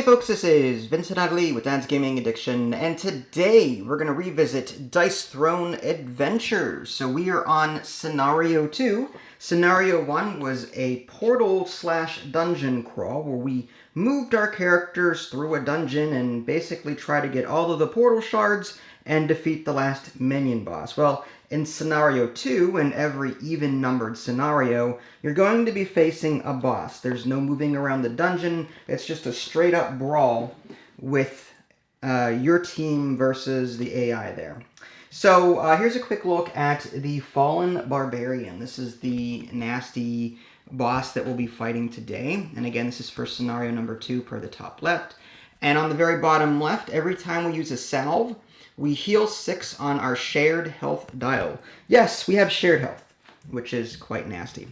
Hey folks, this is Vincent Ugly with Dad's Gaming Addiction, and today we're going to revisit Dice Throne Adventures. So we are on Scenario 2. Scenario 1 was a portal/dungeon crawl where we moved our characters through a dungeon and basically try to get all of the portal shards and defeat the last minion boss. Well, in Scenario 2, in every even-numbered scenario, you're going to be facing a boss. There's no moving around the dungeon. It's just a straight-up brawl with your team versus the AI there. So here's a quick look at the Fallen Barbarian. This is the nasty boss that we'll be fighting today. And again, this is for Scenario number 2 per the top left. And on the very bottom left, every time we use a salve, we heal 6 on our shared health dial. Yes, we have shared health, which is quite nasty.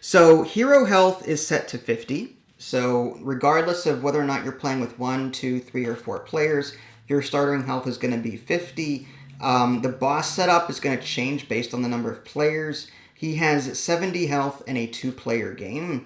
So hero health is set to 50. So regardless of whether or not you're playing with 1, 2, 3, or 4 players, your starting health is going to be 50. The boss setup is going to change based on the number of players. He has 70 health in a 2-player game.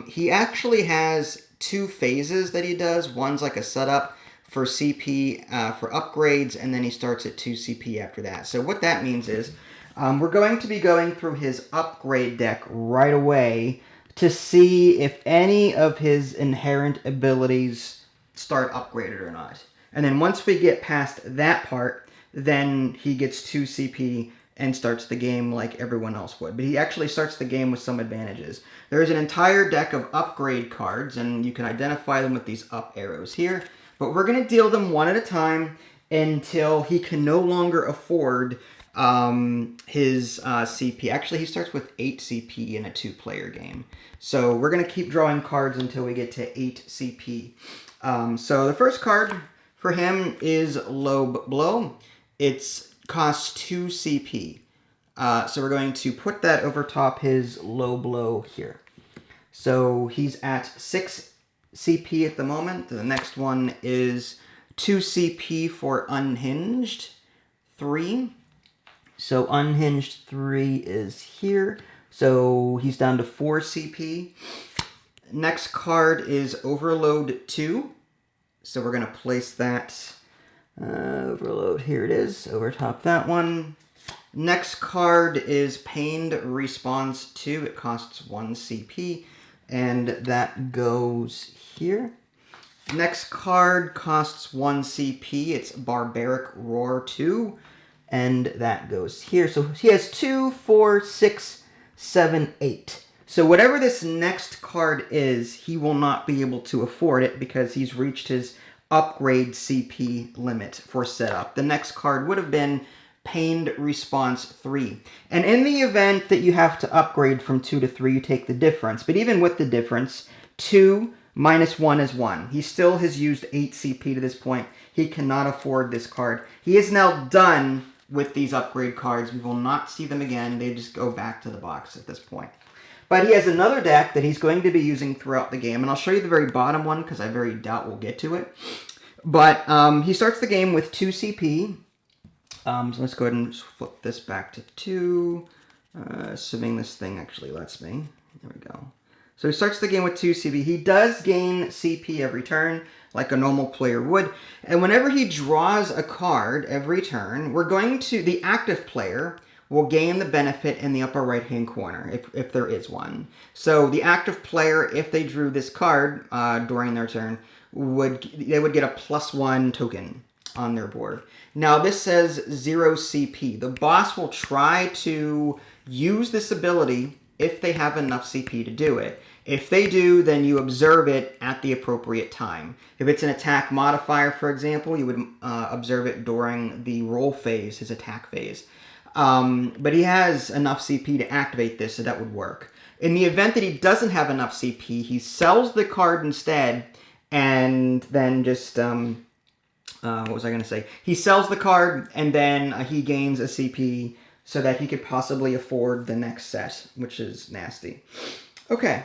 He actually has 2 phases that he does. One's like a setup for CP, for upgrades, and then he starts at 2 CP after that. So what that means is we're going to be going through his upgrade deck right away to see if any of his inherent abilities start upgraded or not. And then once we get past that part, then he gets 2 CP and starts the game like everyone else would. But he actually starts the game with some advantages. There's an entire deck of upgrade cards, and you can identify them with these up arrows here. But we're going to deal them one at a time until he can no longer afford his CP. Actually, he starts with 8 CP in a 2-player game. So we're going to keep drawing cards until we get to 8 CP. So the first card for him is Lobe Blow. It costs 2 CP. So we're going to put that over top his Low Blow here. So he's at 6 CP at the moment. The next one is 2 CP for Unhinged 3. So Unhinged 3 is here. So he's down to 4 CP. Next card is Overload 2. So we're going to place that Overload, here it is, over top that one. Next card is Pained Response 2. It costs 1 CP. And that goes here. Next card costs 1 CP. It's Barbaric Roar 2. And that goes here. So he has 2, 4, 6, 7, 8. So whatever this next card is, he will not be able to afford it because he's reached his upgrade CP limit for setup. The next card would have been Pained Response 3. And in the event that you have to upgrade from 2 to 3, you take the difference. But even with the difference, 2 minus 1 is 1. He still has used 8 CP to this point. He cannot afford this card. He is now done with these upgrade cards. We will not see them again. They just go back to the box at this point. But he has another deck that he's going to be using throughout the game. And I'll show you the very bottom one because I very doubt we'll get to it. But he starts the game with 2 CP. So let's go ahead and flip this back to 2, assuming this thing actually lets me. There we go. So he starts the game with 2 CP. He does gain CP every turn, like a normal player would. And whenever he draws a card every turn, the active player will gain the benefit in the upper right-hand corner, if there is one. So the active player, if they drew this card during their turn, they would get a +1 token on their board. Now this says 0 CP. The boss will try to use this ability if they have enough CP to do it. If they do, then you observe it at the appropriate time. If it's an attack modifier, for example, you would observe it during the roll phase, his attack phase. But he has enough CP to activate this, so that would work. In the event that he doesn't have enough CP, he sells the card instead, and then just what was I going to say? He sells the card, and then he gains a CP so that he could possibly afford the next set, which is nasty. Okay,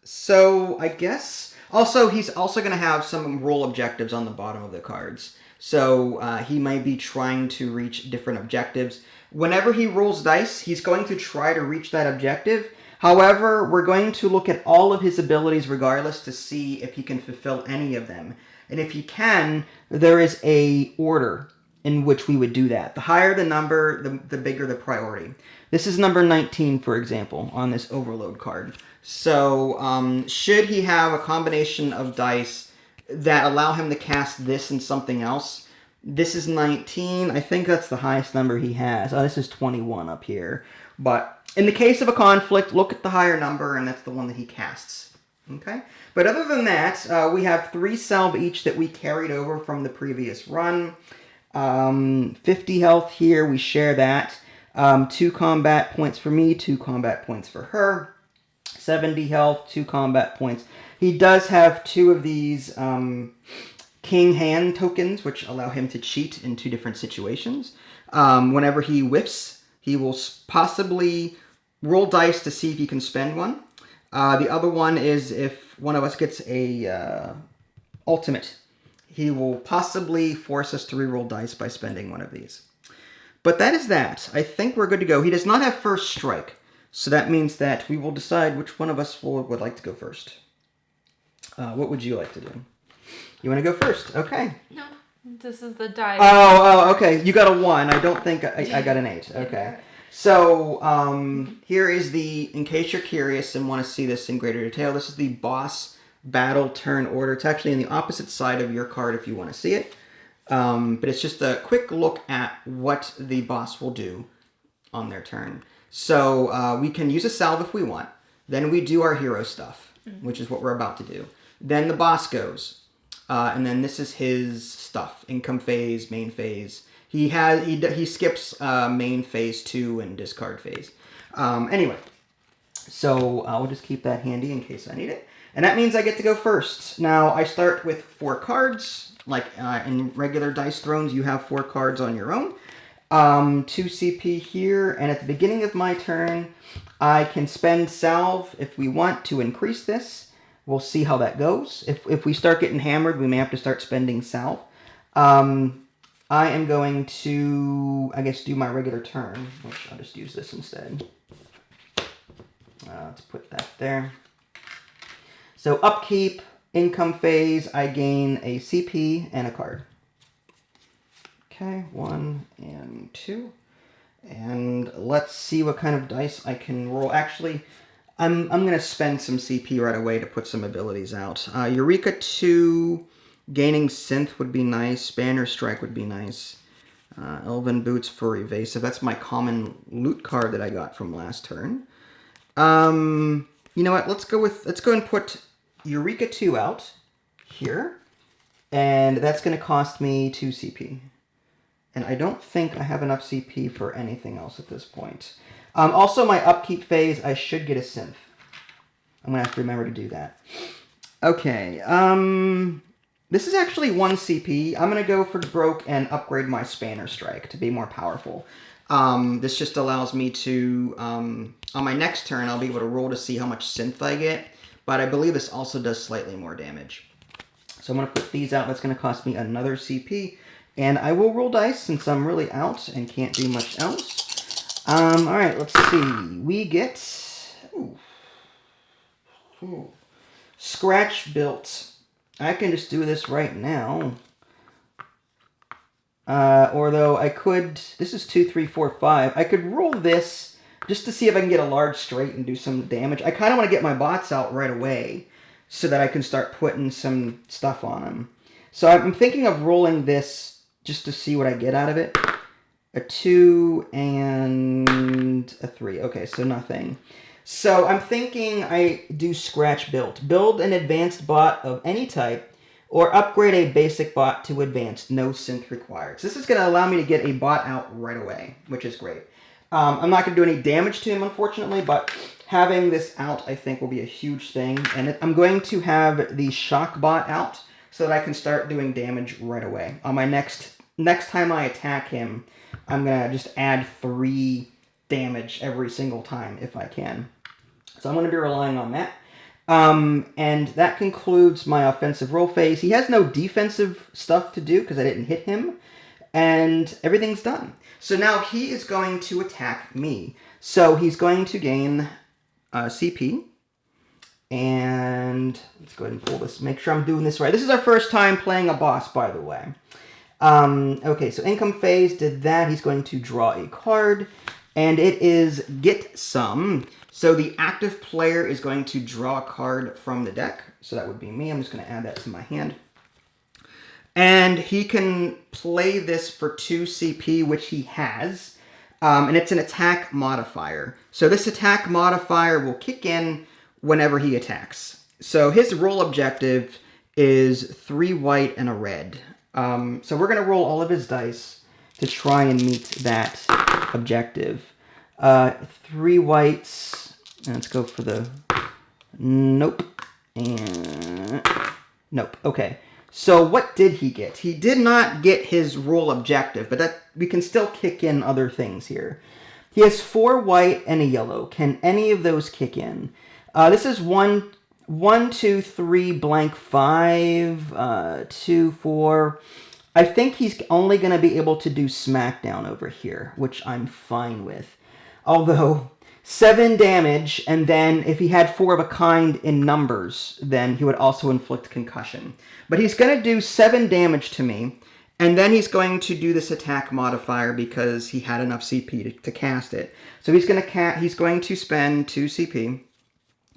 so I guess... Also, he's also going to have some roll objectives on the bottom of the cards. So he might be trying to reach different objectives. Whenever he rolls dice, he's going to try to reach that objective. However, we're going to look at all of his abilities regardless to see if he can fulfill any of them. And if he can, there is a order in which we would do that. The higher the number, the bigger the priority. This is number 19, for example, on this overload card. So should he have a combination of dice that allow him to cast this and something else, this is 19. I think that's the highest number he has. Oh, this is 21 up here. But in the case of a conflict, look at the higher number, and that's the one that he casts. Okay? But other than that, we have 3 salve each that we carried over from the previous run. 50 health here, we share that. 2 combat points for me, 2 combat points for her. 70 health, 2 combat points. He does have 2 of these King Hand tokens, which allow him to cheat in 2 different situations. Whenever he whiffs, he will possibly roll dice to see if he can spend one. The other one is if one of us gets a ultimate, he will possibly force us to reroll dice by spending one of these. But that is that. I think we're good to go. He does not have first strike, so that means that we will decide which one of us would like to go first. What would you like to do? You want to go first? Okay. No, this is the die. Oh, okay. You got a 1. I don't think I got an 8. Okay. So here is the, in case you're curious and want to see this in greater detail, this is the boss battle turn order. It's actually on the opposite side of your card if you want to see it. But it's just a quick look at what the boss will do on their turn. So we can use a salve if we want. Then we do our hero stuff, which is what we're about to do. Then the boss goes. And then this is his stuff. Income phase, main phase. He skips main phase 2 and discard phase. Anyway, so we'll just keep that handy in case I need it. And that means I get to go first. Now, I start with 4 cards. Like in regular Dice Thrones, you have 4 cards on your own. 2 CP here. And at the beginning of my turn, I can spend salve if we want to increase this. We'll see how that goes. If we start getting hammered, we may have to start spending salve. I am going to, I guess, do my regular turn, which I'll just use this instead. Let's put that there. So upkeep, income phase, I gain a CP and a card. Okay, 1 and 2. And let's see what kind of dice I can roll. Actually, I'm going to spend some CP right away to put some abilities out. Eureka 2, gaining Synth would be nice. Banner Strike would be nice. Elven Boots for Evasive. That's my common loot card that I got from last turn. You know what? Let's go and put Eureka 2 out here. And that's going to cost me 2 CP. And I don't think I have enough CP for anything else at this point. Also, my upkeep phase, I should get a synth. I'm going to have to remember to do that. Okay, this is actually 1 CP. I'm going to go for broke and upgrade my Spanner Strike to be more powerful. This just allows me to, on my next turn, I'll be able to roll to see how much synth I get. But I believe this also does slightly more damage. So I'm going to put these out. That's going to cost me another CP. And I will roll dice since I'm really out and can't do much else. Alright, let's see. We get Scratch Built. I can just do this right now. Or though I could, this is 2, 3, 4, 5. I could roll this just to see if I can get a large straight and do some damage. I kind of want to get my bots out right away so that I can start putting some stuff on them. So I'm thinking of rolling this just to see what I get out of it. A 2 and a 3. Okay, so nothing. So I'm thinking I do Scratch Built. Build an advanced bot of any type or upgrade a basic bot to advanced. No synth required. So this is going to allow me to get a bot out right away, which is great. I'm not going to do any damage to him, unfortunately, but having this out, I think, will be a huge thing. And I'm going to have the Shock Bot out so that I can start doing damage right away. On my next time I attack him, I'm going to just add 3 damage every single time if I can. So I'm going to be relying on that. And that concludes my offensive roll phase. He has no defensive stuff to do because I didn't hit him. And everything's done. So now he is going to attack me. So he's going to gain CP. And let's go ahead and pull this, make sure I'm doing this right. This is our first time playing a boss, by the way. Okay, so income phase did that. He's going to draw a card, and it is Get Some. So the active player is going to draw a card from the deck. So that would be me. I'm just going to add that to my hand. And he can play this for 2 CP, which he has. And it's an attack modifier. So this attack modifier will kick in whenever he attacks. So his roll objective is 3 white and a red. So we're going to roll all of his dice to try and meet that objective. 3 whites. And let's go for the... Nope. And... Nope. Okay. So what did he get? He did not get his roll objective, but that we can still kick in other things here. He has 4 white and a yellow. Can any of those kick in? This is 1, 2, 3, blank 5, 2, 4. I think he's only going to be able to do Smackdown over here, which I'm fine with. Although 7 damage, and then if he had 4 of a kind in numbers, then he would also inflict concussion. But he's going to do 7 damage to me, and then he's going to do this attack modifier because he had enough CP to cast it. So he's going to spend 2 CP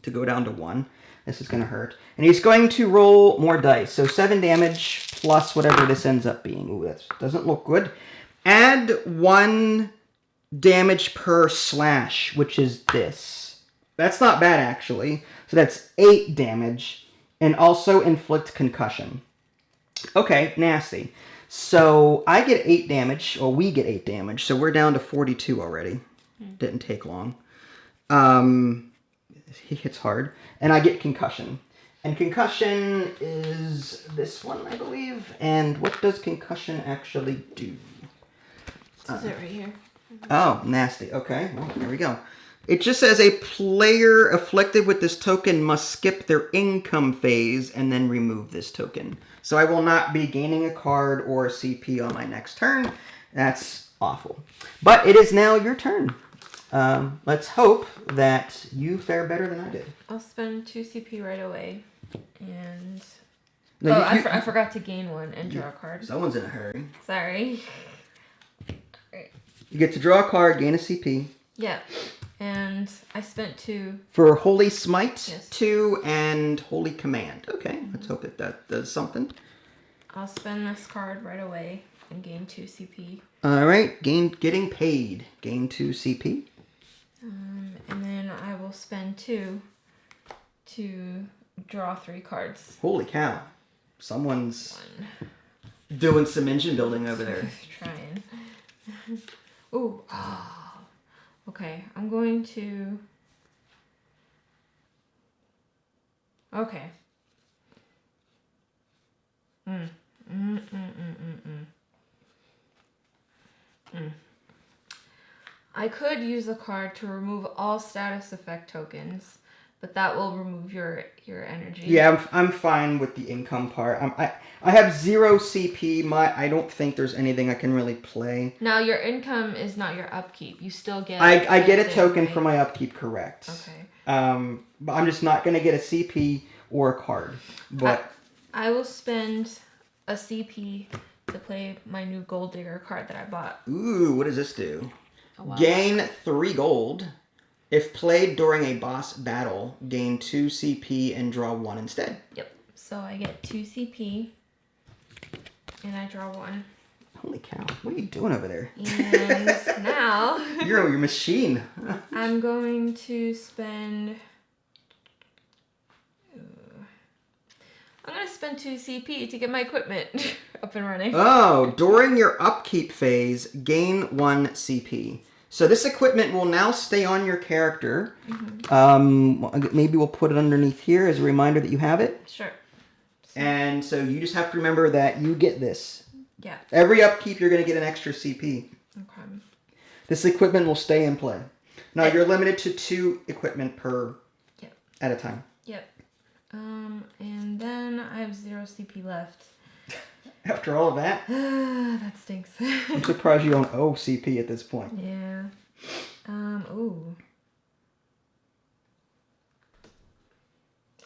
to go down to 1. This is going to hurt. And he's going to roll more dice. So 7 damage plus whatever this ends up being. Ooh, that doesn't look good. Add 1 damage per slash, which is this. That's not bad, actually. So that's 8 damage. And also inflict concussion. Okay, nasty. So I get 8 damage, or we get 8 damage. So we're down to 42 already. Didn't take long. He hits hard. And I get concussion. And concussion is this one, I believe. And what does concussion actually do? This is it right here. Oh, nasty. Okay, well, there we go. It just says a player afflicted with this token must skip their income phase and then remove this token. So I will not be gaining a card or a CP on my next turn. That's awful. But it is now your turn. Let's hope that you fare better than I did. I'll spend 2 CP right away. And... No, I forgot to gain 1 and draw a card. Someone's in a hurry. Sorry. You get to draw a card, gain a CP. Yeah. And I spent 2. For Holy Smite, yes. 2, and Holy Command. Okay, let's hope that does something. I'll spend this card right away and gain 2 CP. Alright, getting paid. Gain 2 CP. And then I will spend 2 to draw 3 cards. Holy cow. Someone's doing some engine building over there. Trying. Ooh. Okay, I'm going to... Okay. I could use a card to remove all status effect tokens, but that will remove your energy. Yeah, I'm fine with the income part. I have 0 CP. I don't think there's anything I can really play. Now, your income is not your upkeep. You still get... I get a token for my upkeep, correct. Okay. But I'm just not going to get a CP or a card. But I will spend a CP to play my new Gold Digger card that I bought. Ooh, what does this do? Gain 3 gold. If played during a boss battle, gain 2 CP and draw 1 instead. Yep. So I get 2 CP, and I draw 1. Holy cow. What are you doing over there? And now... You're your machine. I'm going to spend... I'm going to spend 2 CP to get my equipment up and running. Oh, during your upkeep phase, gain 1 CP. So this equipment will now stay on your character. Maybe we'll put it underneath here as a reminder that you have it. Sure. And so you just have to remember that you get this. Yeah. Every upkeep, you're going to get an extra CP. Okay. This equipment will stay in play. Now, you're limited to 2 equipment per at a time. Yep. And then I have 0 CP left. After all of that? That stinks. I'm surprised you don't owe CP at this point. Yeah. Ooh.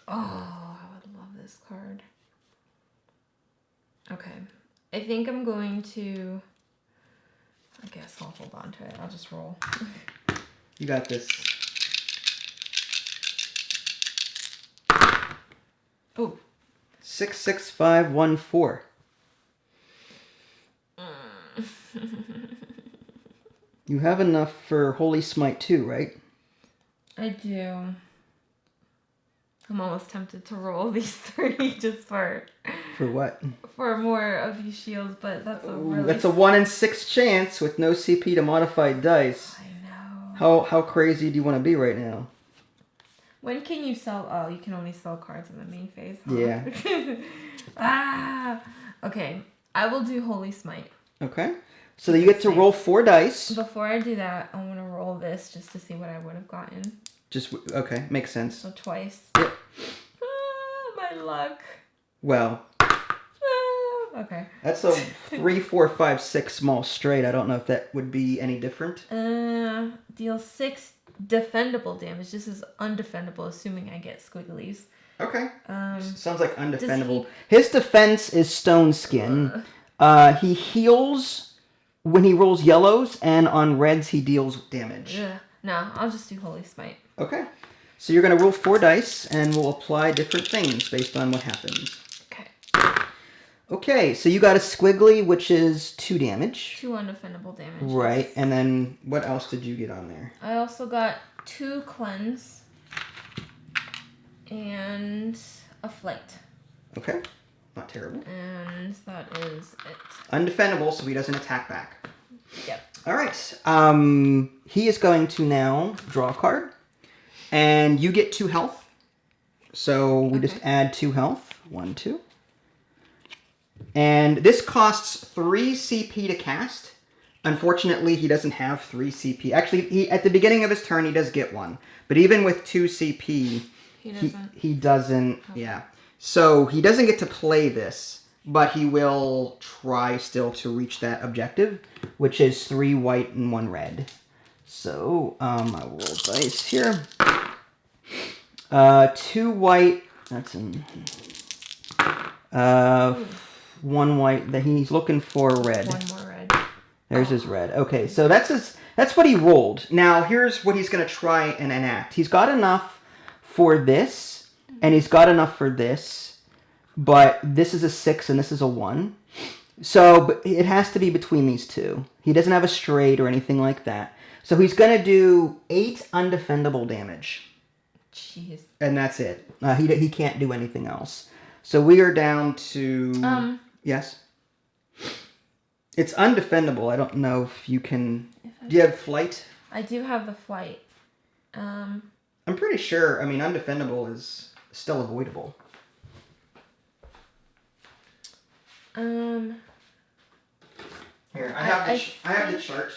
Oh, I would love this card. Okay. I think I'm going to... I guess I'll hold on to it. I'll just roll. You got this. Oh. 66514. You have enough for Holy Smite too, right? I do. I'm almost tempted to roll these 30 just for what? For more of these shields, but that's a really... That's a 1 in 6 chance with no CP to modified dice. I know. How crazy do you want to be right now? When can you sell... Oh, you can only sell cards in the main phase, huh? Yeah. Okay. I will do Holy Smite. Okay. So you get to roll 4 dice. Before I do that, I want to roll this just to see what I would have gotten. Okay, makes sense. So twice. Yep. My luck. Well. Okay. That's a 3, 4, 5, 6 small straight. I don't know if that would be any different. Deal 6 defendable damage. This is undefendable, assuming I get squigglies. Okay. Sounds like undefendable. His defense is stone skin. He heals when he rolls yellows, and on reds he deals damage. No, I'll just do Holy Smite. Okay. So you're going to roll 4 dice, and we'll apply different things based on what happens. Okay. Okay, so you got a squiggly, which is 2 damage. 2 undefendable damage. Right, and then what else did you get on there? I also got 2 cleanse and a flight. Okay, not terrible. And that is it. Undefendable, so he doesn't attack back. Yep. All right. He is going to now draw a card, and you get 2 health. So we just add 2 health. 1, 2. And this costs 3 CP to cast. Unfortunately, he doesn't have 3 CP. Actually, at the beginning of his turn, he does get 1. But even with 2 CP, he doesn't. Okay. Yeah. So he doesn't get to play this, but he will try still to reach that objective, which is 3 white and 1 red. So I will roll dice here. 2 white. That's in. 1 white. That he's looking for red. 1 more red. There's his red. Okay, so that's what he rolled. Now here's what he's gonna try and enact. He's got enough for this, and he's got enough for this, but this is a 6 and this is a 1. So it has to be between these two. He doesn't have a straight or anything like that. So he's gonna do 8 undefendable damage. Jeez. And that's it. He can't do anything else. So we are down to... Yes? It's undefendable. I don't know if you can... Do you have flight? I do have the flight. I'm pretty sure, undefendable is still avoidable. Here, I have the chart.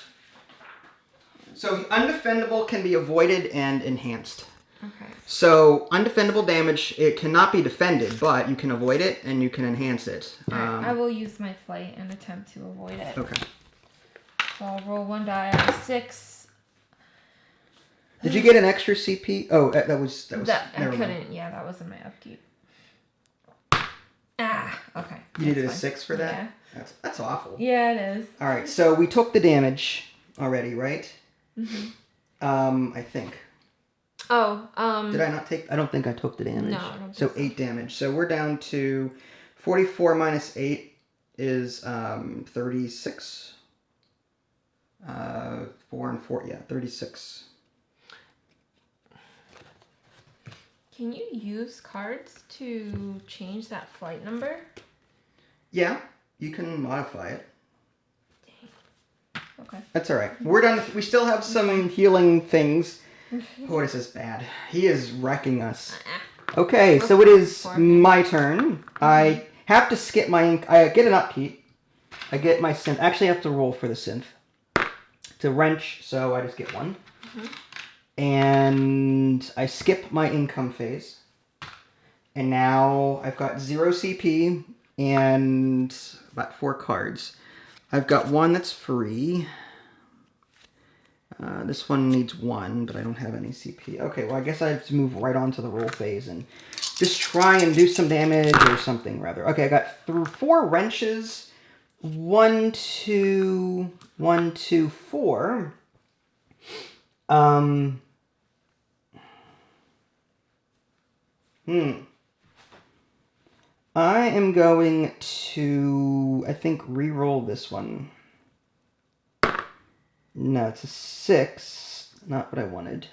So undefendable can be avoided and enhanced. Okay. So undefendable damage, it cannot be defended, but you can avoid it and you can enhance it. Alright, I will use my flight and attempt to avoid it. Okay. So I'll roll 1 die, 6. Did you get an extra CP? Oh, that was. I couldn't. Yeah, that was in my upkeep. Okay. You needed a 6 for that? Yeah. That's awful. Yeah, it is. All right, so we took the damage already, right? Mm-hmm. I think. Oh, Did I not take? I don't think I took the damage. No, I don't think so 8 damage. So we're down to 44 minus 8 is 36. 4 and 4, yeah, 36. Can you use cards to change that flight number? Yeah, you can modify it. Dang. Okay. That's all right. We're done. We still have some healing things. Oh, this is bad. He is wrecking us. Okay, so it is my turn. I have to skip my... I get an upkeep. I get my synth. Actually, I have to roll for the synth. It's a wrench, so I just get 1. And I skip my income phase. And now I've got 0 CP and about 4 cards. I've got 1 that's free. This one needs 1, but I don't have any CP. Okay, well, I guess I have to move right on to the roll phase and just try and do some damage or something, rather. Okay, I got 4 wrenches. 1, 2, 1, 2, 4. I am going to, I think, re-roll this one. No, it's a 6. Not what I wanted.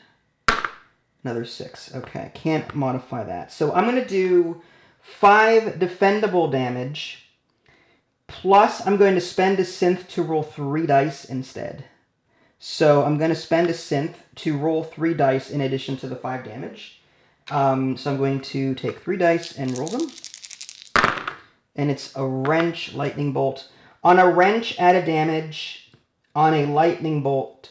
Another 6. Okay, can't modify that. So I'm going to do 5 defendable damage. Plus, I'm going to spend a synth to roll 3 dice instead. So I'm going to spend a synth to roll 3 dice in addition to the 5 damage. So I'm going to take 3 dice and roll them. And it's a wrench, lightning bolt. On a wrench, add a damage. On a lightning bolt,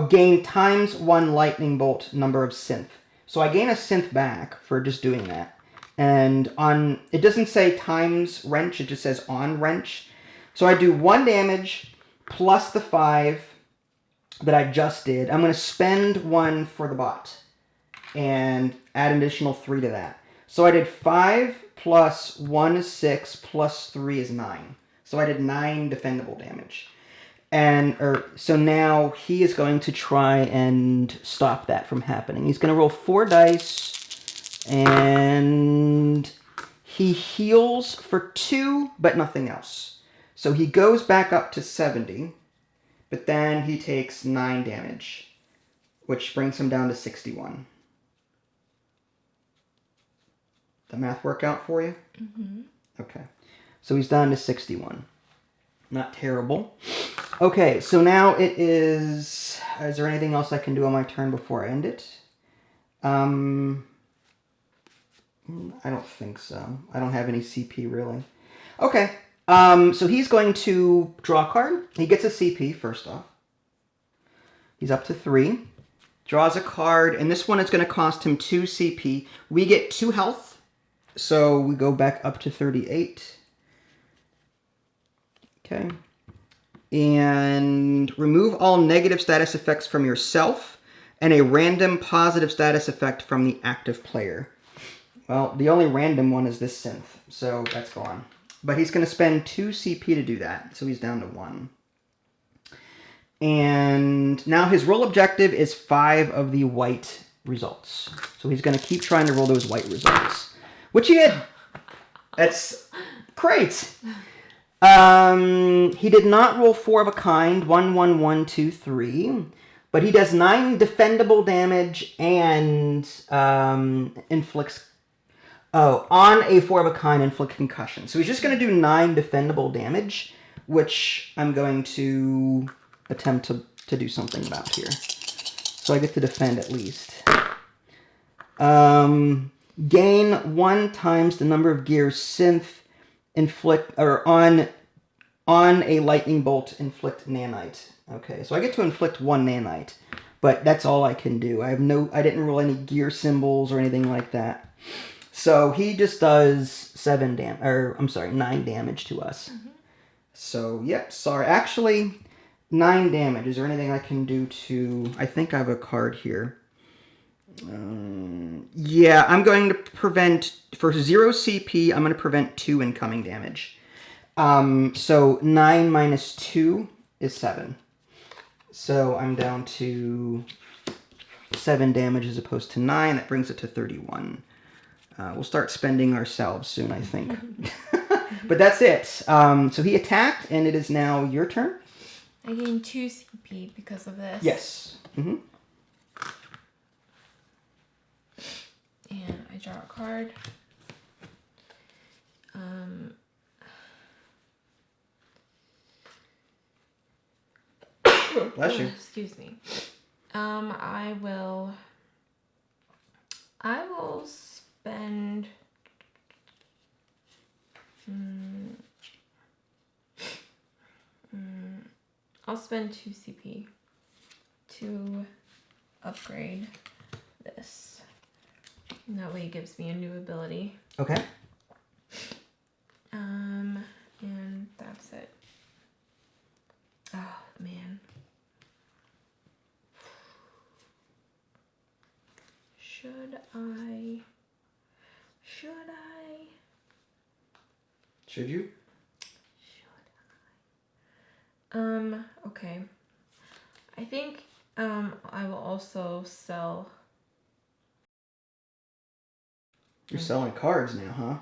gain times 1 lightning bolt number of synth. So I gain a synth back for just doing that. And on, it doesn't say times wrench, it just says on wrench. So I do 1 damage plus the 5 that I just did. I'm going to spend 1 for the bot and add an additional 3 to that. So I did 5 plus 1 is 6 plus 3 is 9. So I did 9 defendable damage. So now he is going to try and stop that from happening. He's going to roll 4 dice, and he heals for 2, but nothing else. So he goes back up to 70, but then he takes 9 damage, which brings him down to 61. The math work out for you? Mm-hmm. Okay. So he's down to 61. Not terrible. Okay, so now it is... Is there anything else I can do on my turn before I end it? I don't think so. I don't have any CP, really. Okay, so he's going to draw a card. He gets a CP, first off. He's up to 3. Draws a card, and this one is going to cost him 2 CP. We get 2 health, so we go back up to 38. Okay. And remove all negative status effects from yourself and a random positive status effect from the active player. Well, the only random one is this synth, so that's gone. But he's going to spend 2 CP to do that, so he's down to 1. And now his roll objective is 5 of the white results. So he's going to keep trying to roll those white results, which he did. That's great. He did not roll 4 of a kind, 1, 1, 1, 2, 3, but he does 9 defendable damage and inflicts, on a 4 of a kind, inflict concussion. So he's just going to do 9 defendable damage, which I'm going to attempt to do something about here. So I get to defend at least. Gain 1 times the number of gears synth. Inflict, or on a lightning bolt, inflict nanite. Okay, so I get to inflict 1 nanite, but that's all I can do. I didn't roll any gear symbols or anything like that. So he just does 9 damage to us. Mm-hmm. So, yep, sorry. Actually, 9 damage. Is there anything I can do to... I think I have a card here. Yeah, I'm going to prevent... For 0 CP, I'm going to prevent 2 incoming damage. So 9 minus 2 is 7. So I'm down to 7 damage as opposed to 9. That brings it to 31. We'll start spending ourselves soon, I think. But that's it. So he attacked, and it is now your turn. I gained 2 CP because of this. Yes. Mm-hmm. And I draw a card. Bless you. Excuse me. I will spend I'll spend 2 CP to upgrade this. And that way it gives me a new ability. Okay. And that's it. Oh, man. Should you? Okay. I think I will also sell. You're selling cards now, huh?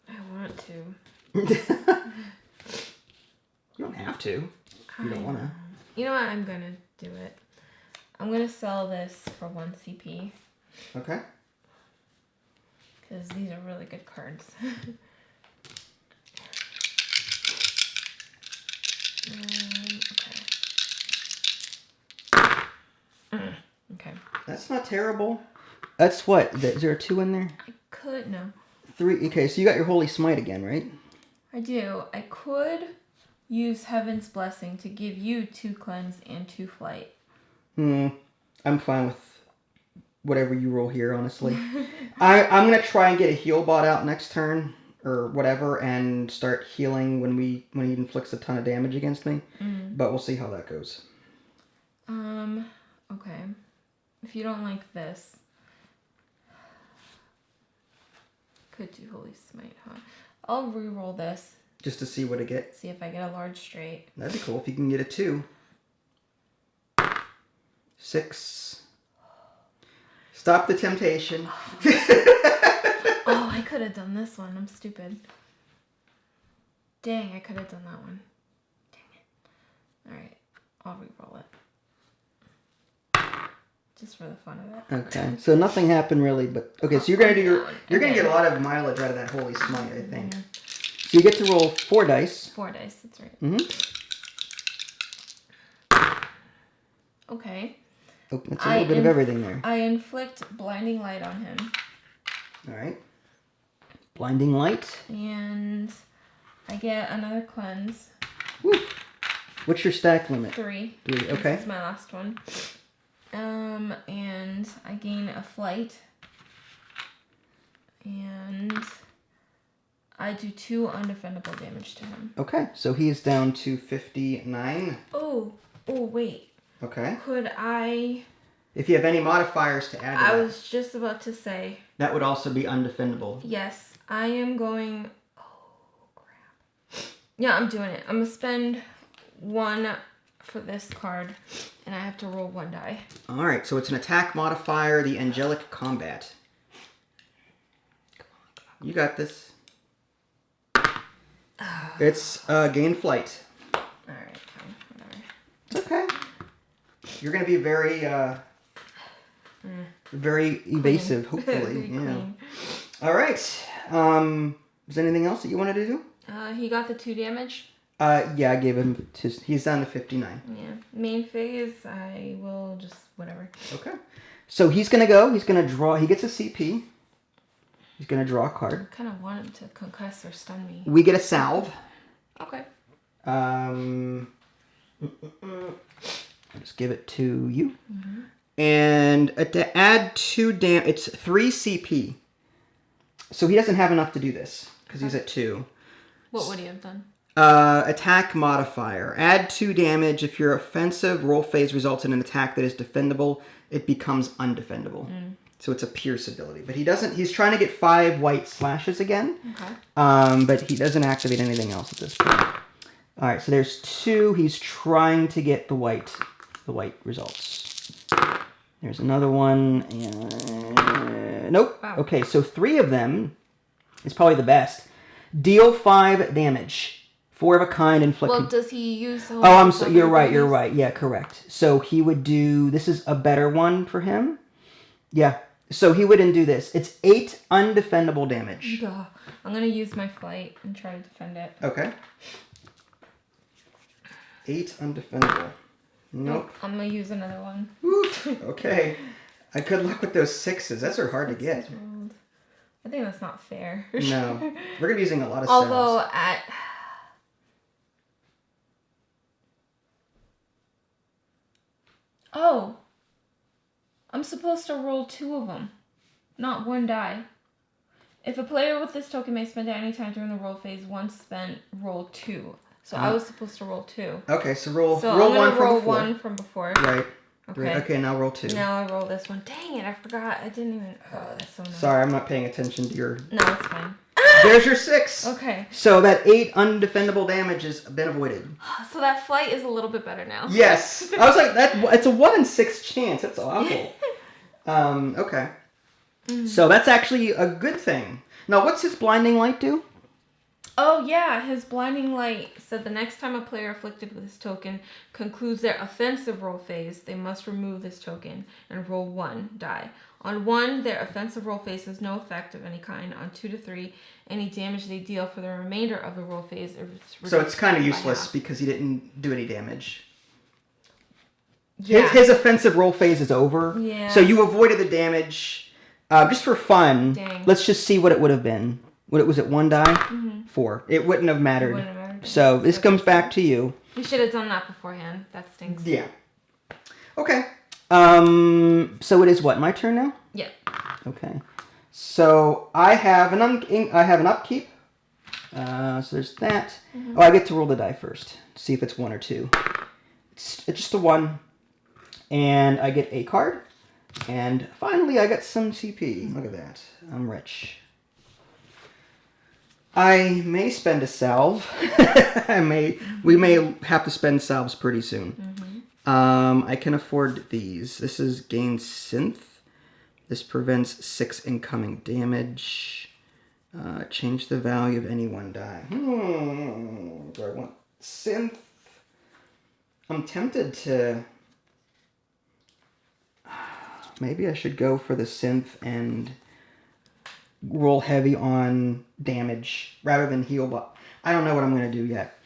I want to. You don't have to. You don't want to. You know what? I'm gonna do it. I'm gonna sell this for 1 CP. Okay. Because these are really good cards. Okay. Okay. That's not terrible. That's what? Is there a 2 in there? I could, no. 3. Okay, so you got your Holy Smite again, right? I do. I could use Heaven's Blessing to give you 2 cleanse and 2 flight. I'm fine with whatever you roll here, honestly. I'm going to try and get a heal bot out next turn, or whatever, and start healing when he inflicts a ton of damage against me. But we'll see how that goes. Okay. If you don't like this, could do Holy Smite, huh? I'll re-roll this. Just to see what I get. See if I get a large straight. That'd be cool if you can get a 2. 6. Stop the temptation. Oh, I could have done this one. I'm stupid. Dang, I could have done that one. Dang it. Alright, I'll re-roll it. Just for the fun of it. Okay, so nothing happened really, but okay. So you're gonna do you're gonna get a lot of mileage out of that Holy Smite, I think. So you get to roll 4 dice. 4 dice, that's right. Okay. Oh, that's a little bit of everything there. I inflict blinding light on him. All right. Blinding light. And I get another cleanse. Woo. What's your stack limit? 3. 3. Okay. This is my last one. And I gain a flight. And I do 2 undefendable damage to him. Okay, so he is down to 59. Oh, wait. Okay. Could I... If you have any modifiers to add to I that, was just about to say... that would also be undefendable. Yes, I am going... Oh, crap. Yeah, I'm doing it. I'm going to spend 1 for this card, and I have to roll 1 die. All right, so it's an attack modifier, the Angelic Combat. You got this. It's gain flight. Alright, fine. Whatever. It's okay. You're going to be very, very evasive, hopefully. Yeah. Clean. All right. Is there anything else that you wanted to do? He got the 2 damage. Yeah, I gave him he's down to 59. Yeah. Main phase, I will just, whatever. Okay. So he's going to go. He's going to draw. He gets a CP. He's going to draw a card. I kind of want him to concuss or stun me. We get a salve. Okay. I'll just give it to you. And to add 2 it's 3 CP. So he doesn't have enough to do this because he's at 2. What would he have done? Attack modifier. Add 2 damage. If your offensive roll phase results in an attack that is defendable, it becomes undefendable. So it's a pierce ability. But he's trying to get 5 white slashes again. Okay. But he doesn't activate anything else at this point. All right, so there's 2. He's trying to get the white results. There's another one. And nope. Wow. Okay, so 3 of them is probably the best. Deal 5 damage. 4 of a kind inflicted. Well, does he use... Oh, I'm sorry. You're right. Yeah, correct. So he would do... This is a better one for him. Yeah. So he wouldn't do this. It's 8 undefendable damage. Duh. I'm going to use my flight and try to defend it. Okay. 8 undefendable. Nope. I'm going to use another one. Oof. Okay. Good luck with those 6s. Those are hard to get. I think that's not fair. No. We're going to be using a lot of Although cells. at... Oh. I'm supposed to roll 2 of them. Not 1 die. If a player with this token may spend at any time during the roll phase, once spent, roll 2. So I was supposed to roll 2. Okay, so roll I'm 1 gonna from roll before. 1 from before. Right. Okay. Okay, now roll 2. Now I roll this one. Dang it, I forgot. I didn't even... Oh, that's so nice. Sorry, I'm not paying attention to your... No, it's fine. There's your 6. Okay. So that 8 undefendable damage has been avoided. So that flight is a little bit better now. Yes. I was like, it's a 1 in 6 chance. That's awful. Okay. So that's actually a good thing. Now, what's his blinding light do? Oh, yeah. His blinding light said the next time a player afflicted with this token concludes their offensive roll phase, they must remove this token and roll 1 die. On 1, their offensive roll phase has no effect of any kind. On 2 to 3, any damage they deal for the remainder of the roll phase is So it's kind of by useless half. because he didn't do any damage. Yeah. His offensive roll phase is over. Yeah. So you avoided the damage. Just for fun, Dang. let's just see what it would have been. Was it 1 die? 4. It wouldn't have mattered. Wouldn't have mattered. So this comes back to you. You should have done that beforehand. That stinks. Yeah. Okay. So it is what? My turn now? Yeah. Okay. So I have an upkeep. So there's that. Oh, I get to roll the die first. See if it's 1 or 2. It's just a 1. And I get a card. And finally I got some CP. Look at that. I'm rich. I may spend a salve. We may have to spend salves pretty soon. I can afford these. This is gain synth. This prevents 6 incoming damage. Change the value of any 1 die. Do I want synth? I'm tempted to... Maybe I should go for the synth and roll heavy on damage rather than heal, but I don't know what I'm going to do yet.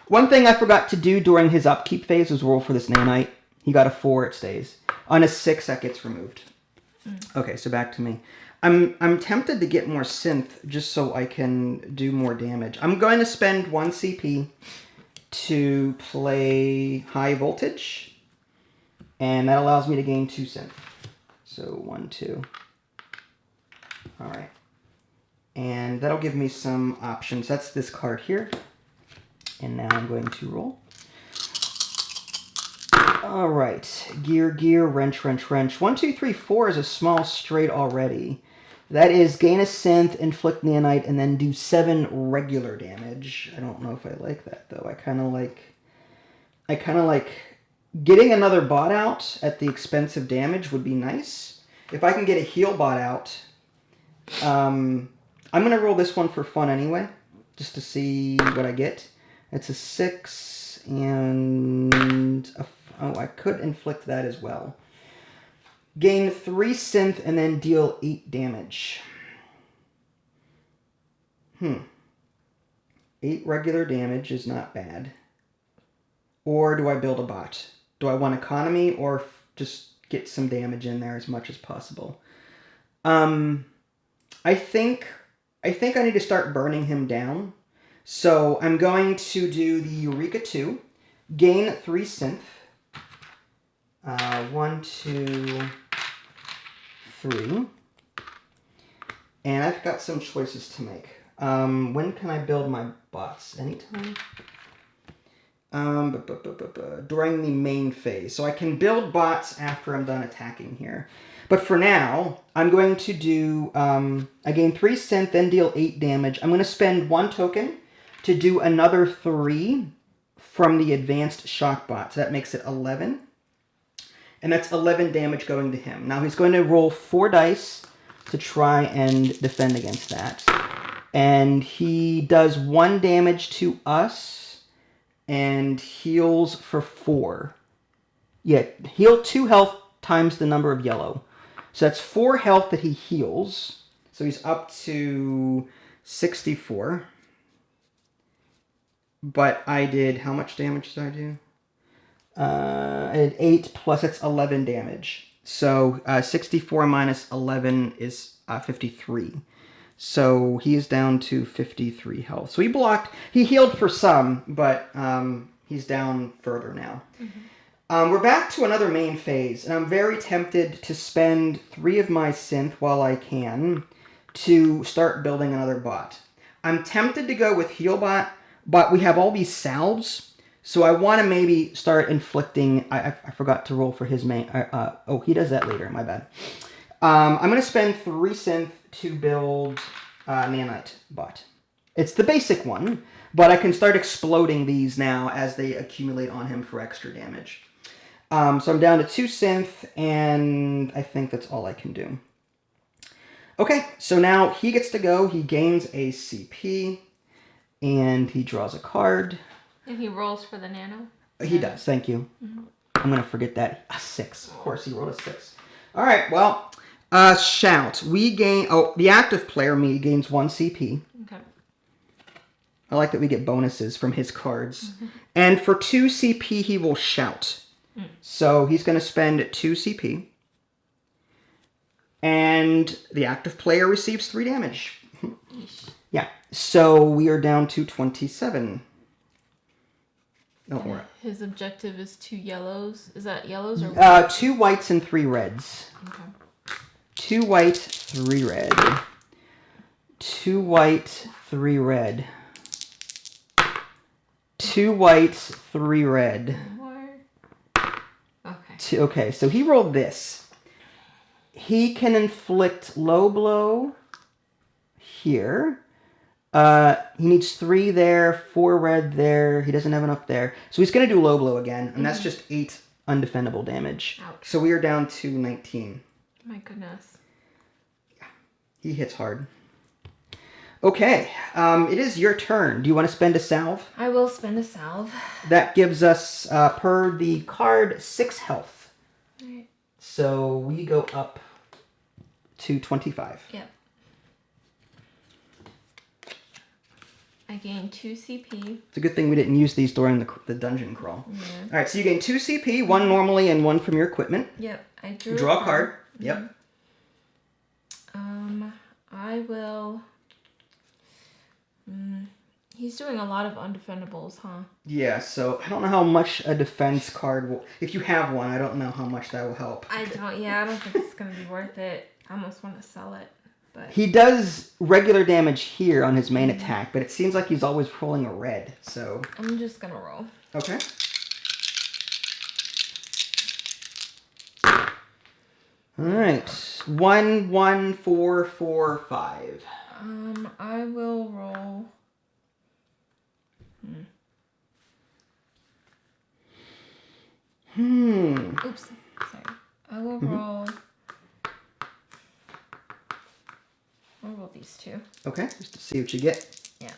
One thing I forgot to do during his upkeep phase was roll for this nanite. He got a 4, it stays. On a 6, that gets removed. Okay, so back to me. I'm tempted to get more synth just so I can do more damage. I'm going to spend 1 CP to play high voltage, and that allows me to gain 2 synth. So 1, 2. All right. And that'll give me some options. That's this card here. And now I'm going to roll. All right. Gear, wrench. 1, 2, 3, 4 is a small straight already. That is gain a synth, inflict nanite, and then do 7 regular damage. I don't know if I like that though. I kind of like getting another bot out at the expense of damage would be nice. If I can get a heal bot out, I'm gonna roll this one for fun anyway, just to see what I get. It's a 6 and I could inflict that as well. Gain 3 synth and then deal 8 damage. 8 regular damage is not bad. Or do I build a bot? Do I want economy or just get some damage in there as much as possible? I think I need to start burning him down. So I'm going to do the Eureka 2. Gain 3 synth. 1, 2, 3. And I've got some choices to make. When can I build my bots? Anytime? During the main phase. So I can build bots after I'm done attacking here. But for now, I'm going to do... I gain 3 synth, then deal 8 damage. I'm going to spend 1 token to do another 3 from the advanced shock bot. So that makes it 11. And that's 11 damage going to him. Now he's going to roll 4 dice to try and defend against that. And he does 1 damage to us and heals for 4. Yeah, heal 2 health times the number of yellow. So that's 4 health that he heals. So he's up to 64. But I did, how much damage did I do? I did 8 plus that's 11 damage. So 64 minus 11 is 53. So he is down to 53 health. So he healed for some, but he's down further now. We're back to another main phase, and I'm very tempted to spend 3 of my synth while I can to start building another bot. I'm tempted to go with heal bot, but we have all these salves. So I want to maybe start inflicting... I forgot to roll for his main... he does that later. My bad. I'm going to spend 3 synth to build Nanite Bot. It's the basic one, but I can start exploding these now as they accumulate on him for extra damage. So I'm down to 2 synth, and I think that's all I can do. Okay, so now he gets to go. He gains a CP, and he draws a card. And he rolls for the nano? He does, thank you. Mm-hmm. I'm going to forget that. A 6. Of course, he rolled a 6. All right, well, shout. We gain... Oh, the active player, me, gains 1 CP. Okay. I like that we get bonuses from his cards. Mm-hmm. And for 2 CP, he will shout. Mm. So he's going to spend 2 CP. And the active player receives 3 damage. Yeah, so we are down to 27. Don't worry. His objective is 2 yellows. Is that yellows or 2 whites and 3 reds. Okay. 2 white, 3 red. 2 white, 3 red. 2 white, 3 red. More. Okay. Okay, so he rolled this. He can inflict low blow here. He needs 3 there, 4 red there. He doesn't have enough there. So he's going to do low blow again, and that's just 8 undefendable damage. Ouch. So we are down to 19. My goodness. Yeah, he hits hard. Okay, it is your turn. Do you want to spend a salve? I will spend a salve. That gives us, per the card, 6 health. All right. So we go up to 25. Yep. I gain 2 CP. It's a good thing we didn't use these during the dungeon crawl. Yeah. All right, so you gain 2 CP, 1 normally and 1 from your equipment. Yep. I Draw a card. Mm-hmm. Yep. I will... He's doing a lot of undefendables, huh? Yeah, so I don't know how much a defense card will... If you have one, I don't know how much that will help. I don't think it's going to be worth it. I almost want to sell it. But he does regular damage here on his main attack, but it seems like he's always rolling a red, so... I'm just going to roll. Okay. Alright. 1, 1, 4, 4, 5. I will roll... Oops. Sorry. I will roll... I'll roll these 2. Okay, just to see what you get. Yeah.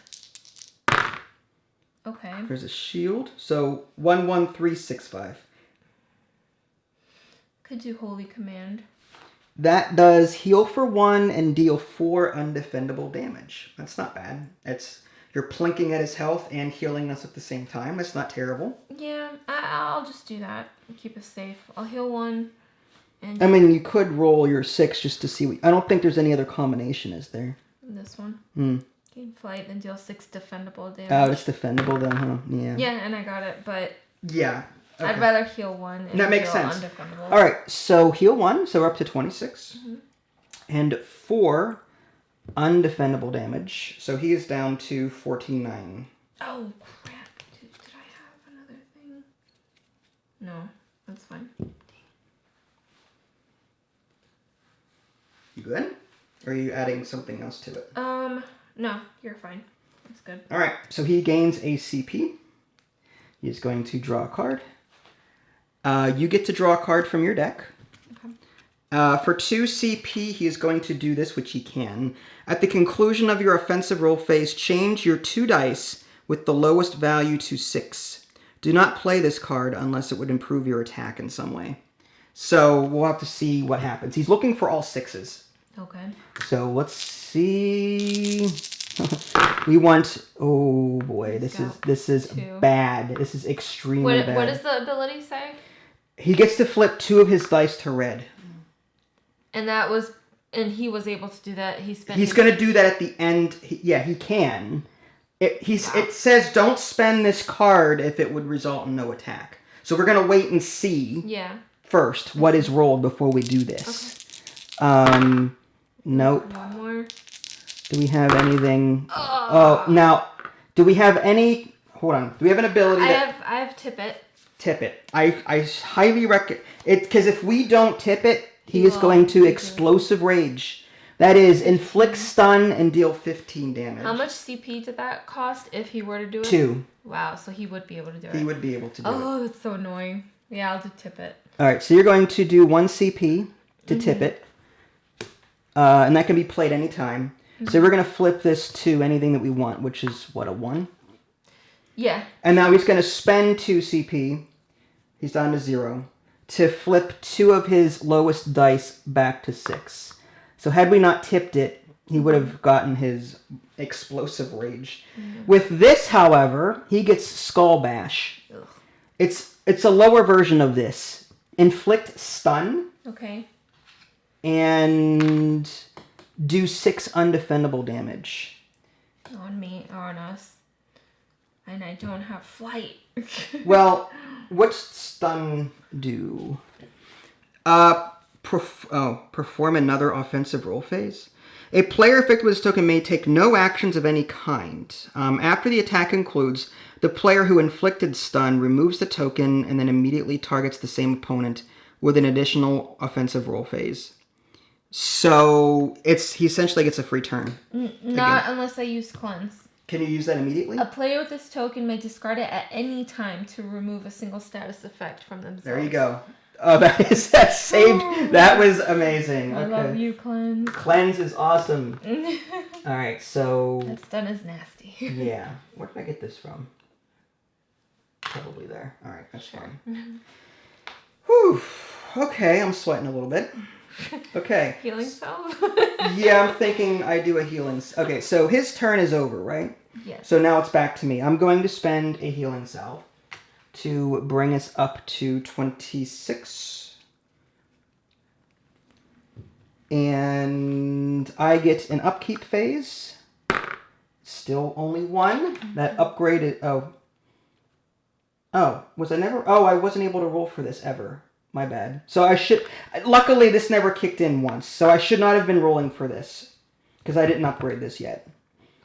Okay. There's a shield. So 1, 1, 3, 6, 5. Could do Holy Command. That does heal for 1 and deal 4 undefendable damage. That's not bad. You're plinking at his health and healing us at the same time. That's not terrible. Yeah, I'll just do that. Keep us safe. I'll heal 1. And I mean, you could roll your 6 just to see. I don't think there's any other combination, is there? This one. Gain flight and deal 6 defendable damage. Oh, it's defendable then, huh? Yeah. Yeah, and I got it, but yeah. Okay. I'd rather heal 1 and that makes deal sense. undefendable. All right, so heal 1, so we're up to 26. And 4 undefendable damage. So he is down to 14.9. Oh, crap. Did I have another thing? No, that's fine. You good? Or are you adding something else to it? No, you're fine. That's good. All right, so he gains a CP. He's going to draw a card. You get to draw a card from your deck. Okay. For 2 CP, he is going to do this, which he can. At the conclusion of your offensive roll phase, change your 2 dice with the lowest value to 6. Do not play this card unless it would improve your attack in some way. So we'll have to see what happens. He's looking for all 6s. Okay. So let's see. We want. Oh boy, this is 2. bad. This is extremely bad. What does the ability say? He gets to flip 2 of his dice to red. And he was able to do that. He's going to do that at the end. He can. It says don't spend this card if it would result in no attack. So we're going to wait and see. Yeah. First, what is rolled before we do this. Okay. Nope. One more. Do we have anything? Oh, now, do we have any? Hold on. Do we have an ability? I have tip it. Tip it. I highly recommend it, because if we don't tip it, He is going to Explosive Rage. That is, inflict stun and deal 15 damage. How much CP did that cost if he were to do it? 2. Wow, so he would be able to do it. He would be able to do it. Oh, that's so annoying. Yeah, I'll do tip it. Alright, so you're going to do 1 CP to tip it. And that can be played anytime. So we're going to flip this to anything that we want, which is, what, a 1? Yeah. And now he's going to spend 2 CP. He's down to 0. To flip 2 of his lowest dice back to 6. So had we not tipped it, he would have gotten his Explosive Rage. With this, however, he gets Skull Bash. Ugh. It's a lower version of this. Inflict stun. Okay. And do 6 undefendable damage. On me, on us. And I don't have flight. Well, what's stun do? Perform another offensive roll phase. A player affected with this token may take no actions of any kind. After the attack concludes, the player who inflicted stun removes the token and then immediately targets the same opponent with an additional offensive roll phase. So he essentially gets a free turn. Not unless I use cleanse. Can you use that immediately? A player with this token may discard it at any time to remove a single status effect from themselves. There you go. Oh, that saved. That was amazing. I love you, cleanse. Cleanse is awesome. All right, so that stun is nasty. Yeah. Where did I get this from? Probably there. All right, that's fine. Whew. Okay, I'm sweating a little bit. Okay. Healing salve? Yeah, I'm thinking I do a healing. Okay, so his turn is over, right? Yes. So now it's back to me. I'm going to spend a healing salve to bring us up to 26. And I get an upkeep phase. Still only 1. That upgraded... Oh, was I never... Oh, I wasn't able to roll for this ever. My bad. So I should... Luckily, this never kicked in once. So I should not have been rolling for this. Because I didn't upgrade this yet.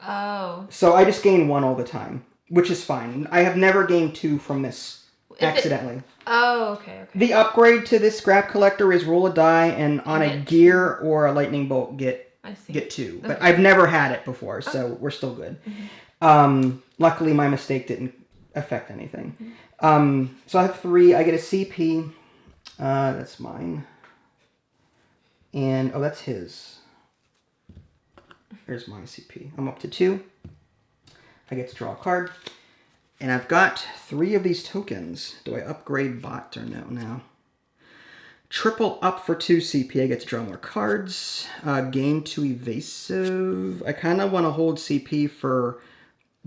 Oh. So I just gain 1 all the time. Which is fine. I have never gained 2 from this accidentally. Oh, okay. The upgrade to this scrap collector is roll a die and on a gear or a lightning bolt get 2. But I've never had it before, so we're still good. Luckily, my mistake didn't affect anything. So I have 3. I get a CP. That's mine. And, that's his. There's my CP. I'm up to 2. I get to draw a card. And I've got 3 of these tokens. Do I upgrade bot or no now? Triple up for 2 CP. I get to draw more cards. Gain 2 evasive. I kind of want to hold CP for